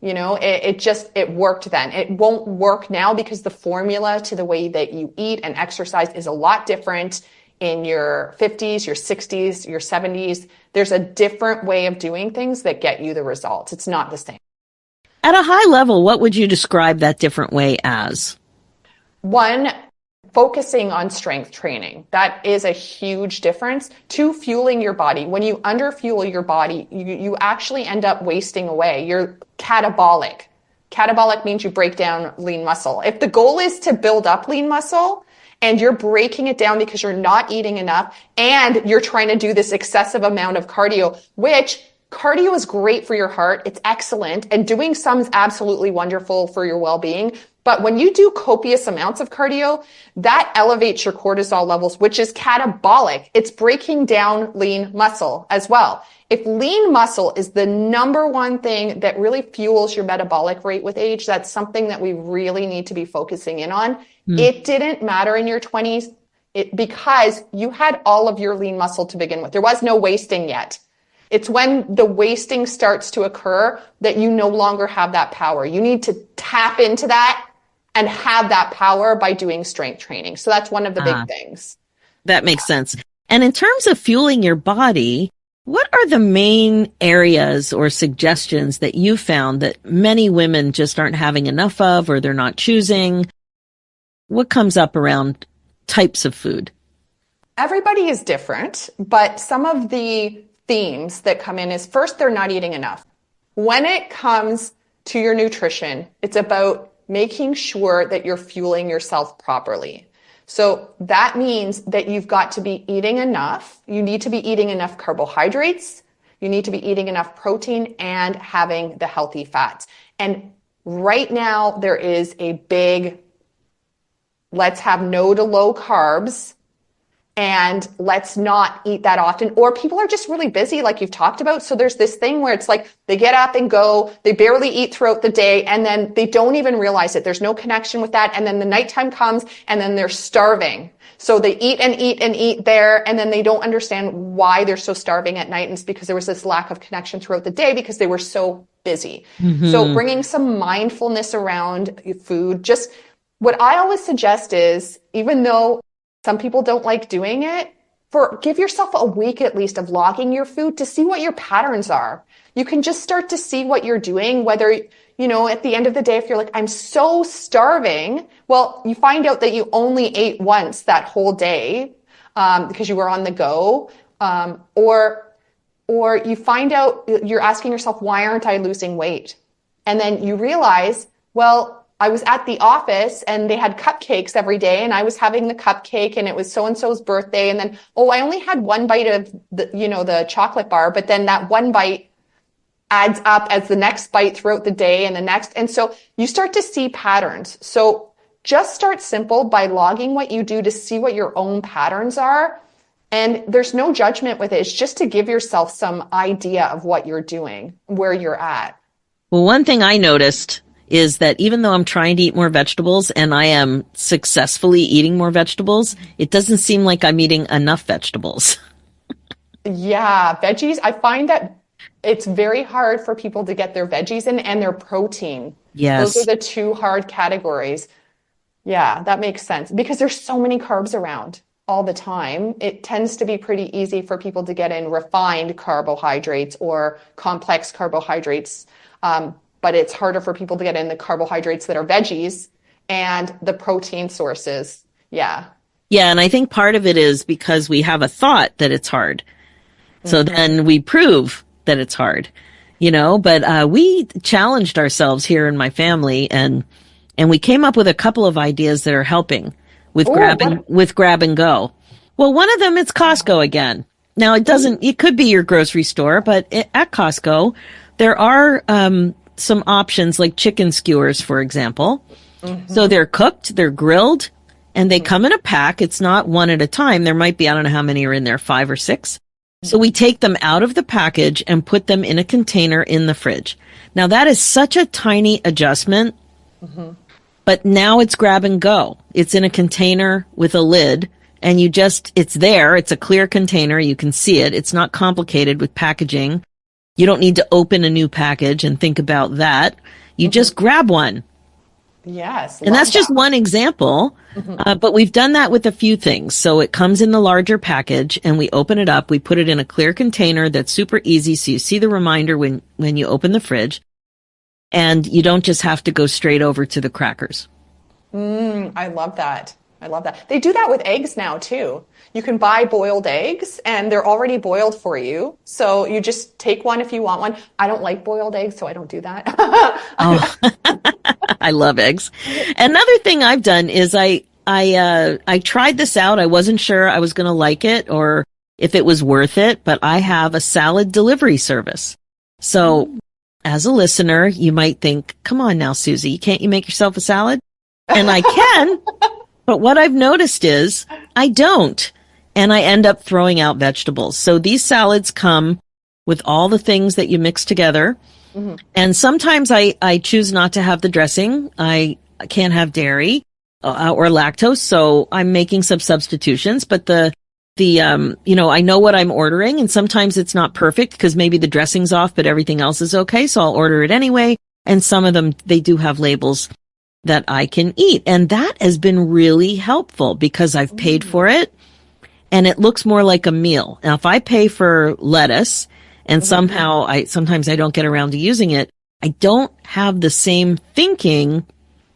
It worked then. It won't work now because the formula to the way that you eat and exercise is a lot different in your 50s, your 60s, your 70s. There's a different way of doing things that get you the results. It's not the same. At a high level, what would you describe that different way as? One, focusing on strength training. That is a huge difference. Two, fueling your body. When you underfuel your body, you actually end up wasting away. You're catabolic. Catabolic means you break down lean muscle. If the goal is to build up lean muscle and you're breaking it down because you're not eating enough and you're trying to do this excessive amount of cardio, which cardio is great for your heart. It's excellent. And doing some is absolutely wonderful for your well-being. But when you do copious amounts of cardio, that elevates your cortisol levels, which is catabolic. It's breaking down lean muscle as well. If lean muscle is the number one thing that really fuels your metabolic rate with age, that's something that we really need to be focusing in on. It didn't matter in your 20s because you had all of your lean muscle to begin with. There was no wasting yet. It's when the wasting starts to occur that you no longer have that power. You need to tap into that and have that power by doing strength training. So that's one of the big things. That makes sense. And in terms of fueling your body, what are the main areas or suggestions that you found that many women just aren't having enough of or they're not choosing? What comes up around types of food? Everybody is different, but some of the themes that come in is first, they're not eating enough. When it comes to your nutrition, it's about making sure that you're fueling yourself properly. So that means that you've got to be eating enough. You need to be eating enough carbohydrates. You need to be eating enough protein and having the healthy fats. And right now there is a big, let's have no to low carbs and let's not eat that often. Or people are just really busy, like you've talked about. So there's this thing where it's like they get up and go, they barely eat throughout the day, and then they don't even realize it. There's no connection with that. And then the nighttime comes and then they're starving. So they eat and eat and eat there, and then they don't understand why they're so starving at night. And it's because there was this lack of connection throughout the day because they were so busy. Mm-hmm. So bringing some mindfulness around food. Just what I always suggest is, even though some people don't like doing it, give yourself a week at least of logging your food to see what your patterns are. You can just start to see what you're doing, whether, at the end of the day, if you're like, I'm so starving, well, you find out that you only ate once that whole day, because you were on the go, or you find out you're asking yourself, why aren't I losing weight? And then you realize, well, I was at the office and they had cupcakes every day and I was having the cupcake and it was so-and-so's birthday. And then, I only had one bite of the chocolate bar, but then that one bite adds up as the next bite throughout the day and the next. And so you start to see patterns. So just start simple by logging what you do to see what your own patterns are. And there's no judgment with it. It's just to give yourself some idea of what you're doing, where you're at. Well, one thing I noticed is that even though I'm trying to eat more vegetables and I am successfully eating more vegetables, it doesn't seem like I'm eating enough vegetables. Yeah, veggies. I find that it's very hard for people to get their veggies in and their protein. Yes. Those are the two hard categories. Yeah, that makes sense because there's so many carbs around all the time. It tends to be pretty easy for people to get in refined carbohydrates or complex carbohydrates. But it's harder for people to get in the carbohydrates that are veggies and the protein sources. Yeah. Yeah. And I think part of it is because we have a thought that it's hard. So then we prove that it's hard, but we challenged ourselves here in my family and we came up with a couple of ideas that are helping with grab and go. Well, one of them is Costco again. Now it could be your grocery store, but at Costco, there are, some options like chicken skewers, for example. So they're cooked, they're grilled, and they come in a pack. It's not one at a time. There might be, I don't know how many are in there, 5 or 6. So we take them out of the package and put them in a container in the fridge. Now that is such a tiny adjustment, but now it's grab and go. It's in a container with a lid and it's there. It's a clear container. You can see it. It's not complicated with packaging. You don't need to open a new package and think about that. You just grab one. Yes. And that's just one example. But we've done that with a few things. So it comes in the larger package and we open it up. We put it in a clear container that's super easy. So you see the reminder when you open the fridge and you don't just have to go straight over to the crackers. I love that. They do that with eggs now too. You can buy boiled eggs and they're already boiled for you. So you just take one if you want one. I don't like boiled eggs, so I don't do that. I love eggs. Another thing I've done is I tried this out. I wasn't sure I was going to like it or if it was worth it, but I have a salad delivery service. So as a listener, you might think, come on now, Susie, can't you make yourself a salad? And I can, but what I've noticed is I don't. And I end up throwing out vegetables. So these salads come with all the things that you mix together. And sometimes I choose not to have the dressing. I can't have dairy or lactose. So I'm making some substitutions, but I know what I'm ordering and sometimes it's not perfect because maybe the dressing's off, but everything else is okay. So I'll order it anyway. And some of them, they do have labels that I can eat. And that has been really helpful because I've paid for it. And it looks more like a meal. Now, if I pay for lettuce and sometimes I don't get around to using it, I don't have the same thinking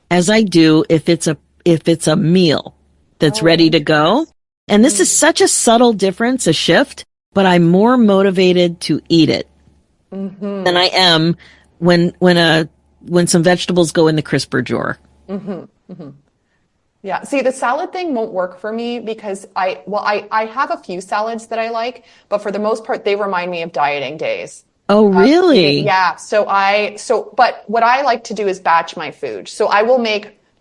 as I do if it's a meal that's ready to go. And this is such a subtle difference, a shift, but I'm more motivated to eat it than I am when some vegetables go in the crisper drawer. Yeah. See, the salad thing won't work for me because I have a few salads that I like, but for the most part, they remind me of dieting days. Oh, really? Yeah. But what I like to do is batch my food. So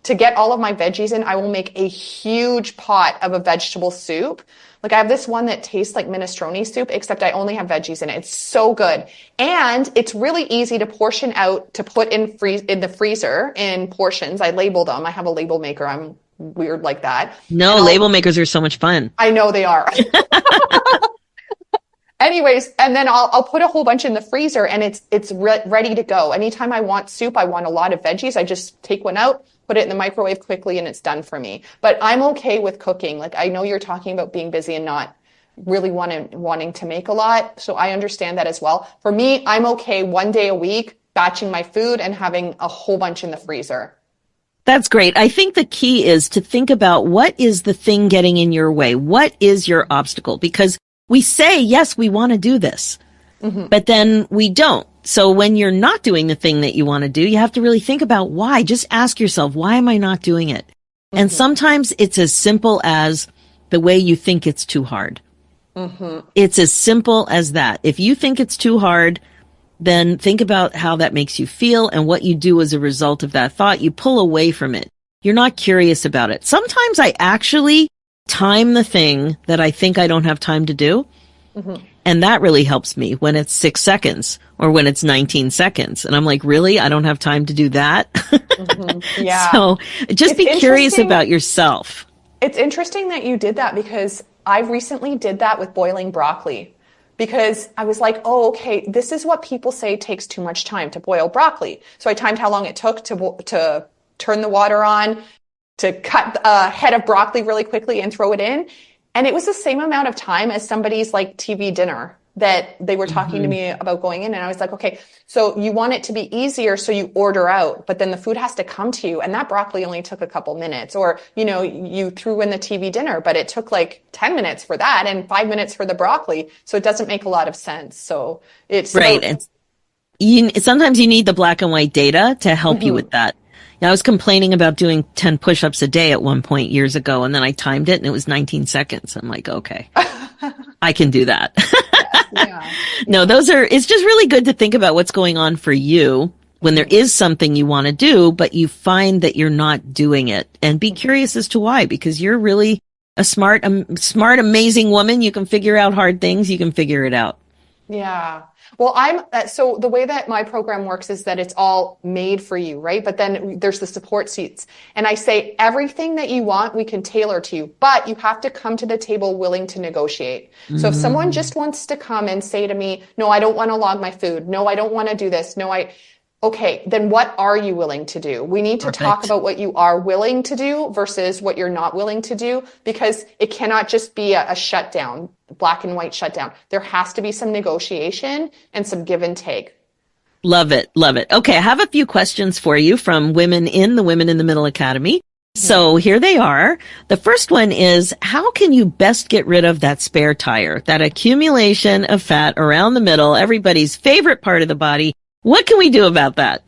to get all of my veggies in, I will make a huge pot of a vegetable soup. Like I have this one that tastes like minestrone soup, except I only have veggies in it. It's so good. And it's really easy to portion out, to put in the freezer in portions. I label them. I have a label maker. I'm weird like that. No, label makers are so much fun. I know they are. Anyways, and then I'll put a whole bunch in the freezer and it's ready to go. Anytime I want soup, I want a lot of veggies. I just take one out, put it in the microwave quickly and it's done for me. But I'm okay with cooking. Like I know you're talking about being busy and not really wanting to make a lot. So I understand that as well. For me, I'm okay one day a week batching my food and having a whole bunch in the freezer. That's great. I think the key is to think about what is the thing getting in your way? What is your obstacle? Because we say, yes, we want to do this, but then we don't. So when you're not doing the thing that you want to do, you have to really think about why. Just ask yourself, why am I not doing it? And sometimes it's as simple as the way you think it's too hard. It's as simple as that. If you think it's too hard, then think about how that makes you feel and what you do as a result of that thought. You pull away from it. You're not curious about it. Sometimes I actually time the thing that I think I don't have time to do. Mm-hmm. And that really helps me when it's 6 seconds or when it's 19 seconds. And I'm like, really? I don't have time to do that? Mm-hmm. Yeah. So just be curious about yourself. It's interesting that you did that because I recently did that with boiling broccoli because I was like, oh, okay, this is what people say takes too much time to boil broccoli. So I timed how long it took to turn the water on, to cut a head of broccoli really quickly and throw it in. And it was the same amount of time as somebody's like TV dinner that they were talking to me about going in. And I was like, okay, so you want it to be easier. So you order out, but then the food has to come to you. And that broccoli only took a couple minutes, or, you know, you threw in the TV dinner, but it took like 10 minutes for that and 5 minutes for the broccoli. So it doesn't make a lot of sense. So it's right. Sometimes you need the black and white data to help you with that. Now, I was complaining about doing 10 push-ups a day at one point years ago, and then I timed it and it was 19 seconds. I'm like, okay, I can do that. Yeah. No, it's just really good to think about what's going on for you when there is something you want to do, but you find that you're not doing it, and be curious as to why, because you're really a smart, amazing woman. You can figure out hard things. You can figure it out. Yeah. Well, so the way that my program works is that it's all made for you, right? But then there's the support seats. And I say everything that you want, we can tailor to you, but you have to come to the table willing to negotiate. So if someone just wants to come and say to me, no, I don't want to log my food. No, I don't want to do this. Okay, then what are you willing to do? We need to talk about what you are willing to do versus what you're not willing to do, because it cannot just be a shutdown, black and white shutdown. There has to be some negotiation and some give and take. Love it. Love it. Okay, I have a few questions for you from women in the Women in the Middle Academy. So here they are. The first one is, how can you best get rid of that spare tire, that accumulation of fat around the middle, everybody's favorite part of the body? What can we do about that?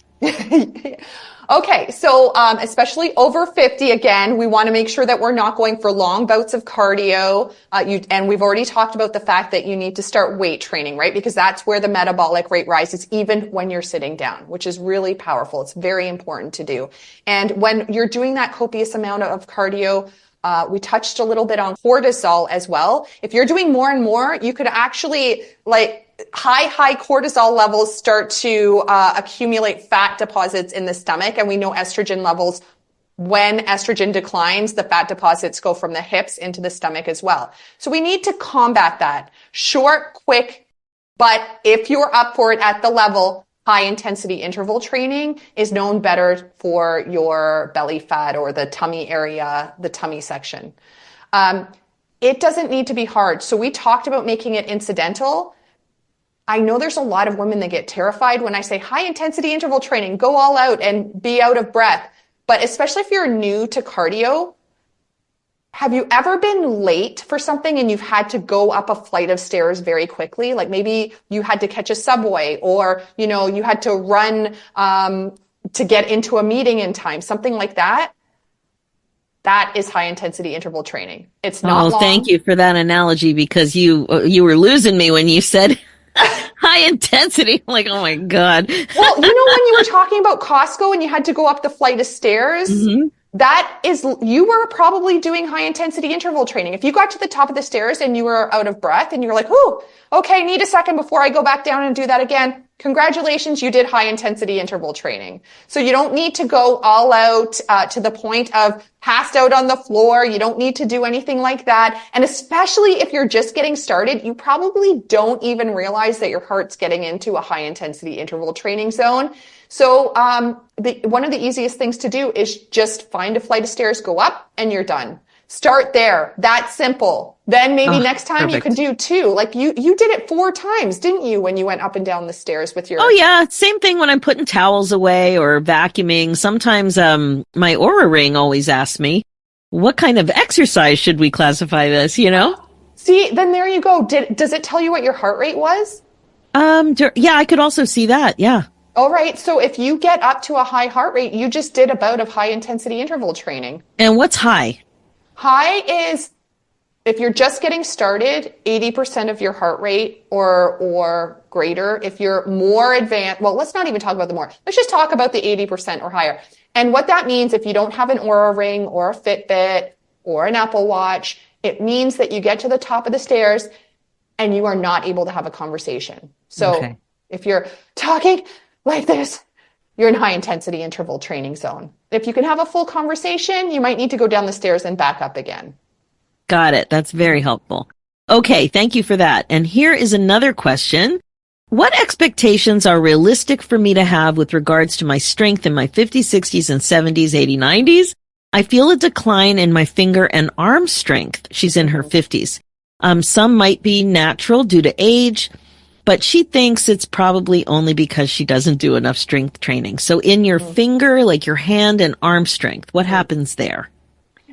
Okay, so especially over 50, again, we want to make sure that we're not going for long bouts of cardio. And we've already talked about the fact that you need to start weight training, right? Because that's where the metabolic rate rises, even when you're sitting down, which is really powerful. It's very important to do. And when you're doing that copious amount of cardio, we touched a little bit on cortisol as well. If you're doing more and more, you could actually high cortisol levels start to accumulate fat deposits in the stomach. And we know estrogen levels, when estrogen declines, the fat deposits go from the hips into the stomach as well. So we need to combat that. Short, quick, but if you're up for it at the level, high intensity interval training is known better for your belly fat or the tummy area, the tummy section. It doesn't need to be hard. So we talked about making it incidental. I know there's a lot of women that get terrified when I say high intensity interval training, go all out and be out of breath. But especially if you're new to cardio, have you ever been late for something and you've had to go up a flight of stairs very quickly? Like maybe you had to catch a subway, or, you know, you had to run to get into a meeting in time, something like that. That is high intensity interval training. It's not long. Thank you for that analogy, because you were losing me when you said high intensity. I'm like, oh my God. Well, you know, when you were talking about Costco and you had to go up the flight of stairs, you were probably doing high intensity interval training. If you got to the top of the stairs and you were out of breath and you're like, oh, okay, need a second before I go back down and do that again. Congratulations, you did high intensity interval training. So you don't need to go all out to the point of passed out on the floor. You don't need to do anything like that. And especially if you're just getting started, you probably don't even realize that your heart's getting into a high intensity interval training zone. So one of the easiest things to do is just find a flight of stairs, go up, and you're done. Start there. That's simple. Then maybe next time you can do 2. Like you did it 4 times, didn't you, when you went up and down the stairs with your... Oh, yeah. Same thing when I'm putting towels away or vacuuming. Sometimes my Oura Ring always asks me, what kind of exercise should we classify this, you know? See, then there you go. Does it tell you what your heart rate was? Yeah, I could also see that. Yeah. All right. So if you get up to a high heart rate, you just did a bout of high intensity interval training. And what's high? High is, if you're just getting started, 80% of your heart rate or greater. If you're more advanced, well, let's not even talk about the more. Let's just talk about the 80% or higher. And what that means, if you don't have an Oura Ring or a Fitbit or an Apple Watch, It means that you get to the top of the stairs and you are not able to have a conversation. So if you're talking like this, you're in high intensity interval training zone. If you can have a full conversation, you might need to go down the stairs and back up again. Got it. That's very helpful. Okay, thank you for that. And here is another question. What expectations are realistic for me to have with regards to my strength in my 50s, 60s, and 70s, 80s, 90s? I feel a decline in my finger and arm strength. She's in her 50s. Some might be natural due to age, but she thinks it's probably only because she doesn't do enough strength training. So in your finger, like your hand and arm strength, what happens there?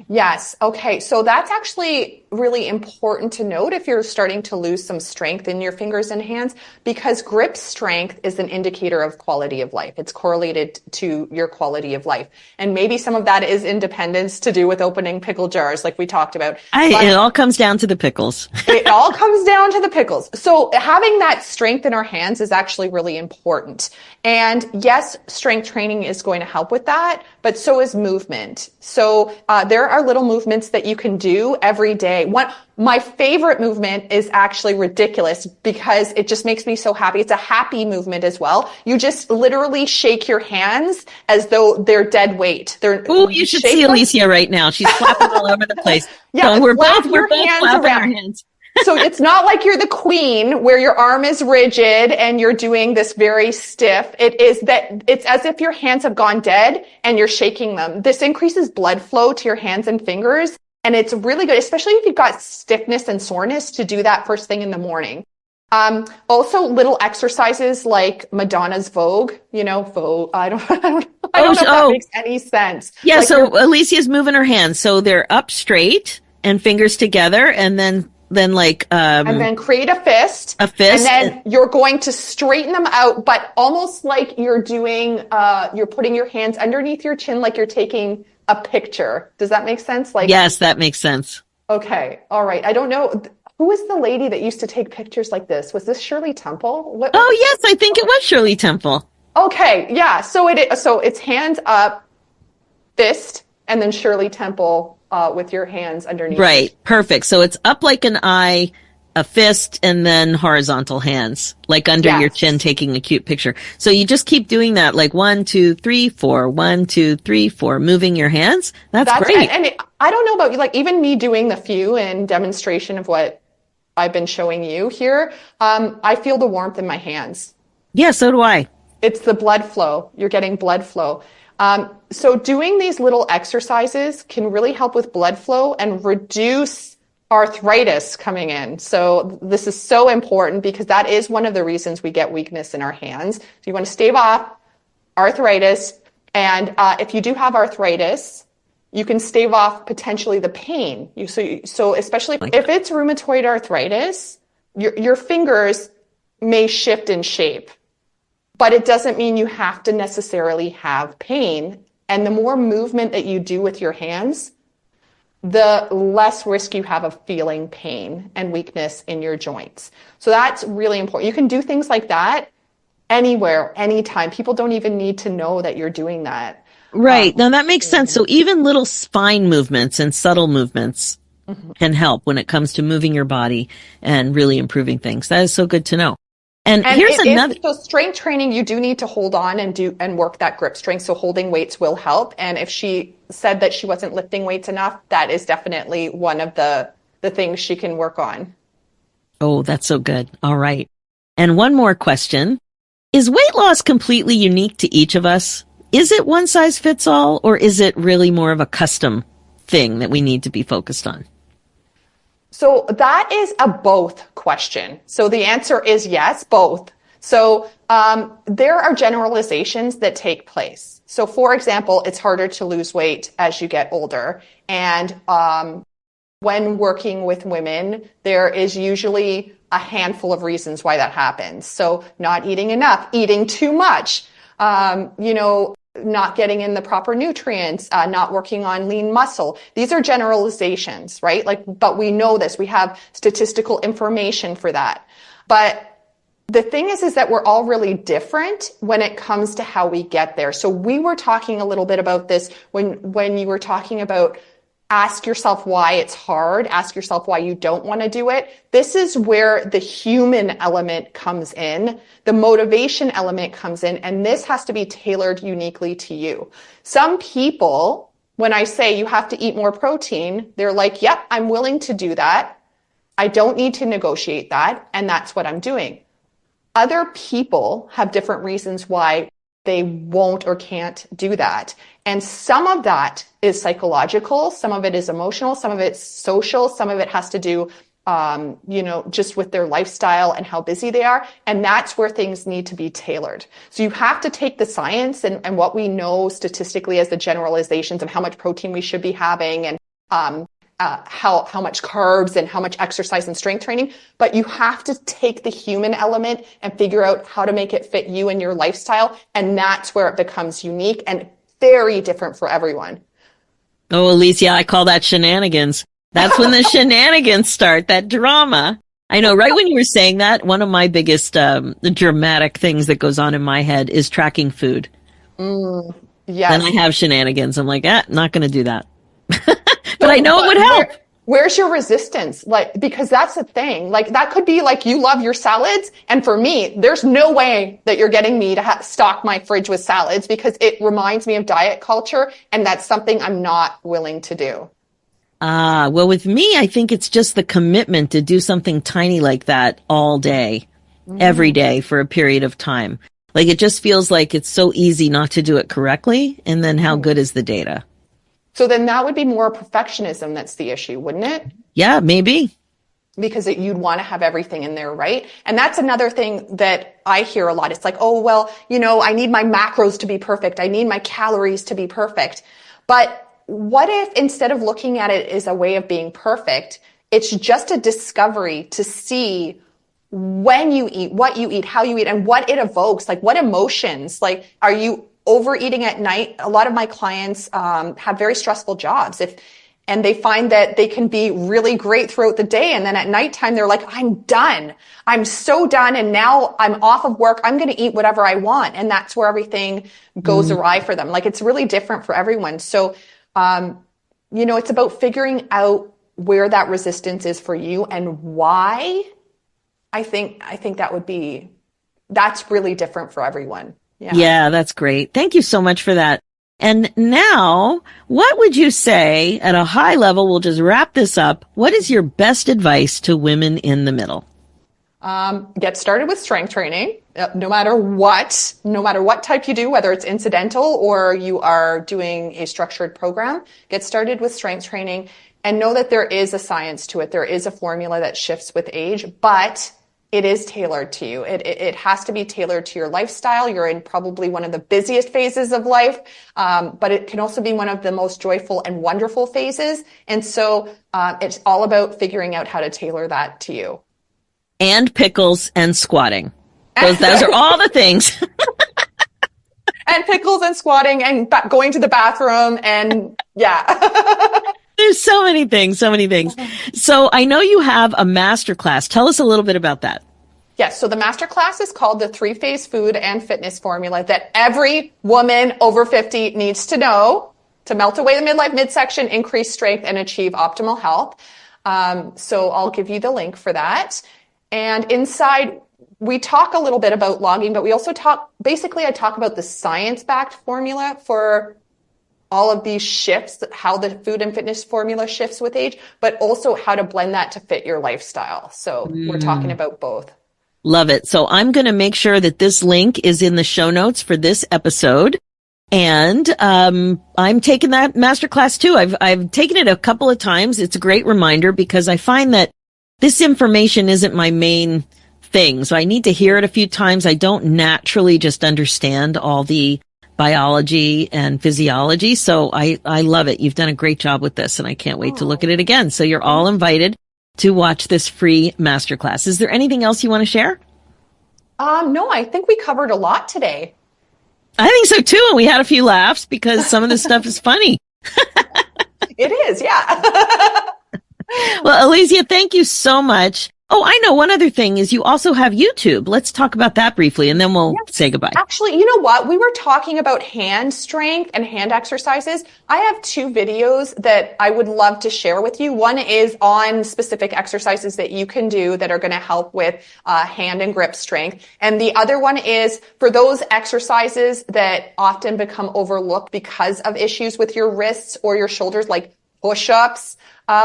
Yes. Okay. So that's actually really important to note if you're starting to lose some strength in your fingers and hands, because grip strength is an indicator of quality of life. It's correlated to your quality of life. And maybe some of that is independence to do with opening pickle jars, like we talked about. It all comes down to the pickles. It all comes down to the pickles. So having that strength in our hands is actually really important. And yes, strength training is going to help with that, but so is movement. So there are little movements that you can do every day. My favorite movement is actually ridiculous because it just makes me so happy. It's a happy movement as well. You just literally shake your hands as though they're dead weight. Oh, you should see Alicia right now. She's flapping all over the place. Yeah, so we're both flapping flapping our hands. So it's not like you're the queen where your arm is rigid and you're doing this very stiff. It's as if your hands have gone dead and you're shaking them. This increases blood flow to your hands and fingers. And it's really good, especially if you've got stiffness and soreness, to do that first thing in the morning. Also little exercises like Madonna's Vogue, Vogue. I don't know if that makes any sense. Yeah. Like so Alicia's moving her hands. So they're up straight and fingers together, and then create a fist. And then you're going to straighten them out, but almost like you're doing, you're putting your hands underneath your chin, like you're taking a picture. Does that make sense? Yes, that makes sense. Okay. All right. I don't know. Who was the lady that used to take pictures like this? Was this Shirley Temple? Oh, yes. I think it was Shirley Temple. Okay. Yeah. So it's hands up, fist, and then Shirley Temple, with your hands underneath. Right. Perfect. So it's up like an eye, a fist, and then horizontal hands, like under your chin, taking a cute picture. So you just keep doing that, like 1, 2, 3, 4, 1, 2, 3, 4, moving your hands. That's great. And I don't know about you, like even me doing the few in demonstration of what I've been showing you here. I feel the warmth in my hands. Yeah, so do I. It's the blood flow. You're getting blood flow. So doing these little exercises can really help with blood flow and reduce arthritis coming in. So this is so important because that is one of the reasons we get weakness in our hands. So you want to stave off arthritis. And if you do have arthritis, you can stave off potentially the pain. So especially if it's rheumatoid arthritis, your fingers may shift in shape. But it doesn't mean you have to necessarily have pain. And the more movement that you do with your hands, the less risk you have of feeling pain and weakness in your joints. So that's really important. You can do things like that anywhere, anytime. People don't even need to know that you're doing that. Right. Now that makes sense. So even little spine movements and subtle movements can help when it comes to moving your body and really improving things. That is so good to know. And here's another. So strength training, you do need to hold on and work that grip strength. So holding weights will help. And if she said that she wasn't lifting weights enough, that is definitely one of the things she can work on. Oh, that's so good. All right. And one more question. Is weight loss completely unique to each of us? Is it one size fits all, or is it really more of a custom thing that we need to be focused on? So that is a both question. So the answer is yes, both. So there are generalizations that take place. So for example, it's harder to lose weight as you get older. And when working with women, there is usually a handful of reasons why that happens. So not eating enough, eating too much, not getting in the proper nutrients, not working on lean muscle. These are generalizations, right? But we know this. We have statistical information for that. But the thing is that we're all really different when it comes to how we get there. So we were talking a little bit about this when you were talking about Ask yourself why it's hard. Ask yourself why you don't want to do it. This is where the human element comes in. The motivation element comes in, and this has to be tailored uniquely to you. Some people, when I say you have to eat more protein, they're like, yep, I'm willing to do that. I don't need to negotiate that, and that's what I'm doing. Other people have different reasons why they won't or can't do that. And some of that is psychological, some of it is emotional, some of it's social, some of it has to do, just with their lifestyle and how busy they are. And that's where things need to be tailored. So you have to take the science and what we know statistically as the generalizations of how much protein we should be having and how much carbs and how much exercise and strength training, but you have to take the human element and figure out how to make it fit you and your lifestyle. And that's where it becomes unique and very different for everyone. Oh, Alicia, I call that shenanigans. That's when the shenanigans start, that drama. I know, right when you were saying that, one of my biggest dramatic things that goes on in my head is tracking food. Yes. Then I have shenanigans. I'm like, not going to do that. But I know it would help. Where's your resistance? Because that's the thing. That could be you love your salads. And for me, there's no way that you're getting me to stock my fridge with salads because it reminds me of diet culture. And that's something I'm not willing to do. Well, with me, I think it's just the commitment to do something tiny like that all day, every day for a period of time. It just feels like it's so easy not to do it correctly. And then how good is the data? So then that would be more perfectionism that's the issue, wouldn't it? Yeah, maybe. Because you'd want to have everything in there, right? And that's another thing that I hear a lot. It's like, oh, well, I need my macros to be perfect. I need my calories to be perfect. But what if instead of looking at it as a way of being perfect, it's just a discovery to see when you eat, what you eat, how you eat, and what it evokes, what emotions, are you overeating at night? A lot of my clients have very stressful jobs. And they find that they can be really great throughout the day. And then at nighttime, they're like, I'm done. I'm so done. And now I'm off of work. I'm going to eat whatever I want. And that's where everything goes awry for them. It's really different for everyone. So, it's about figuring out where that resistance is for you and why. I think that's really different for everyone. Yeah, that's great. Thank you so much for that. And now, what would you say at a high level, we'll just wrap this up. What is your best advice to women in the middle? Get started with strength training, no matter what type you do, whether it's incidental or you are doing a structured program, get started with strength training and know that there is a science to it. There is a formula that shifts with age, but it is tailored to you. It has to be tailored to your lifestyle. You're in probably one of the busiest phases of life, but it can also be one of the most joyful and wonderful phases. And so it's all about figuring out how to tailor that to you. And pickles and squatting. Those are all the things. And pickles and squatting and going to the bathroom and yeah. There's so many things. So I know you have a masterclass. Tell us a little bit about that. Yes. So the masterclass is called the 3-phase food and fitness formula that every woman over 50 needs to know to melt away the midlife midsection, increase strength, and achieve optimal health. So I'll give you the link for that. And inside, we talk a little bit about logging, but we also I talk about the science-backed formula for all of these shifts, how the food and fitness formula shifts with age, but also how to blend that to fit your lifestyle. So we're talking about both. Love it. So I'm going to make sure that this link is in the show notes for this episode. And I'm taking that masterclass too. I've taken it a couple of times. It's a great reminder because I find that this information isn't my main thing. So I need to hear it a few times. I don't naturally just understand all the biology and physiology. So I love it. You've done a great job with this and I can't wait to look at it again. So you're all invited to watch this free masterclass. Is there anything else you want to share? No, I think we covered a lot today. I think so too. And we had a few laughs because some of this stuff is funny. It is. Yeah. Well, Alicia, thank you so much. Oh, I know. One other thing is you also have YouTube. Let's talk about that briefly, and then we'll say goodbye. Actually, you know what? We were talking about hand strength and hand exercises. I have 2 videos that I would love to share with you. One is on specific exercises that you can do that are going to help with hand and grip strength. And the other one is for those exercises that often become overlooked because of issues with your wrists or your shoulders, like push-ups.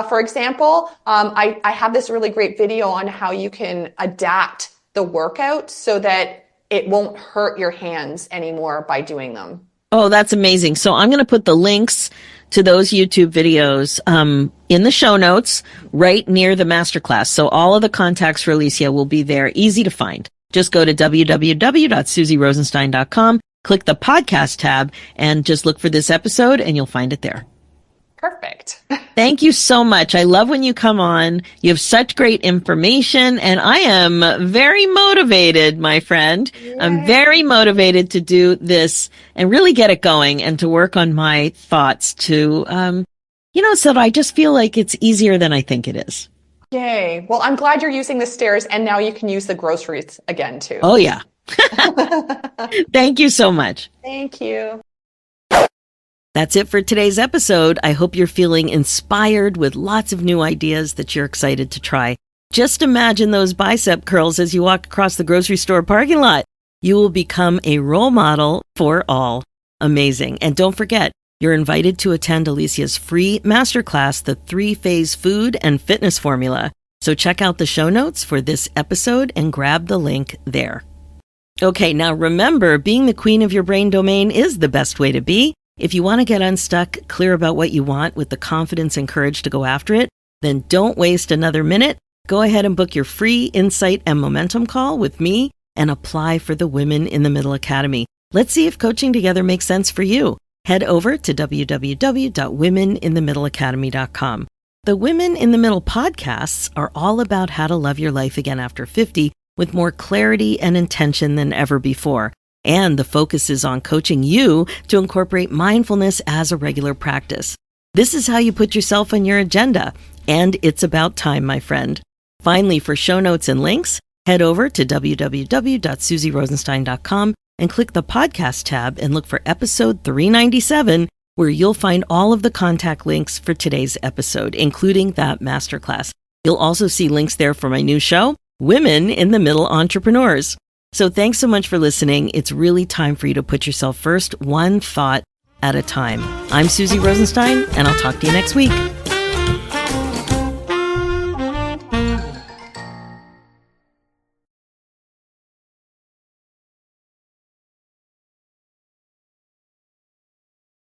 For example, I have this really great video on how you can adapt the workout so that it won't hurt your hands anymore by doing them. Oh, that's amazing. So I'm going to put the links to those YouTube videos in the show notes right near the masterclass. So all of the contacts for Alicia will be there, easy to find. Just go to www.susierosenstein.com, click the podcast tab, and just look for this episode and you'll find it there. Perfect. Thank you so much. I love when you come on. You have such great information, and I am very motivated, my friend. Yay. I'm very motivated to do this and really get it going and to work on my thoughts to, so that I just feel like it's easier than I think it is. Yay. Well, I'm glad you're using the stairs, and now you can use the groceries again, too. Oh, yeah. Thank you so much. Thank you. That's it for today's episode. I hope you're feeling inspired with lots of new ideas that you're excited to try. Just imagine those bicep curls as you walk across the grocery store parking lot. You will become a role model for all. Amazing. And don't forget, you're invited to attend Alicia's free masterclass, the 3-phase food and fitness formula. So check out the show notes for this episode and grab the link there. Okay, now remember, being the queen of your brain domain is the best way to be. If you want to get unstuck, clear about what you want with the confidence and courage to go after it, then don't waste another minute. Go ahead and book your free insight and momentum call with me and apply for the Women in the Middle Academy. Let's see if coaching together makes sense for you. Head over to www.womeninthemiddleacademy.com. The Women in the Middle podcasts are all about how to love your life again after 50 with more clarity and intention than ever before. And the focus is on coaching you to incorporate mindfulness as a regular practice. This is how you put yourself on your agenda. And it's about time, my friend. Finally, for show notes and links, head over to www.susierosenstein.com and click the podcast tab and look for episode 397, where you'll find all of the contact links for today's episode, including that masterclass. You'll also see links there for my new show, Women in the Middle Entrepreneurs. So thanks so much for listening. It's really time for you to put yourself first, one thought at a time. I'm Susie Rosenstein, and I'll talk to you next week.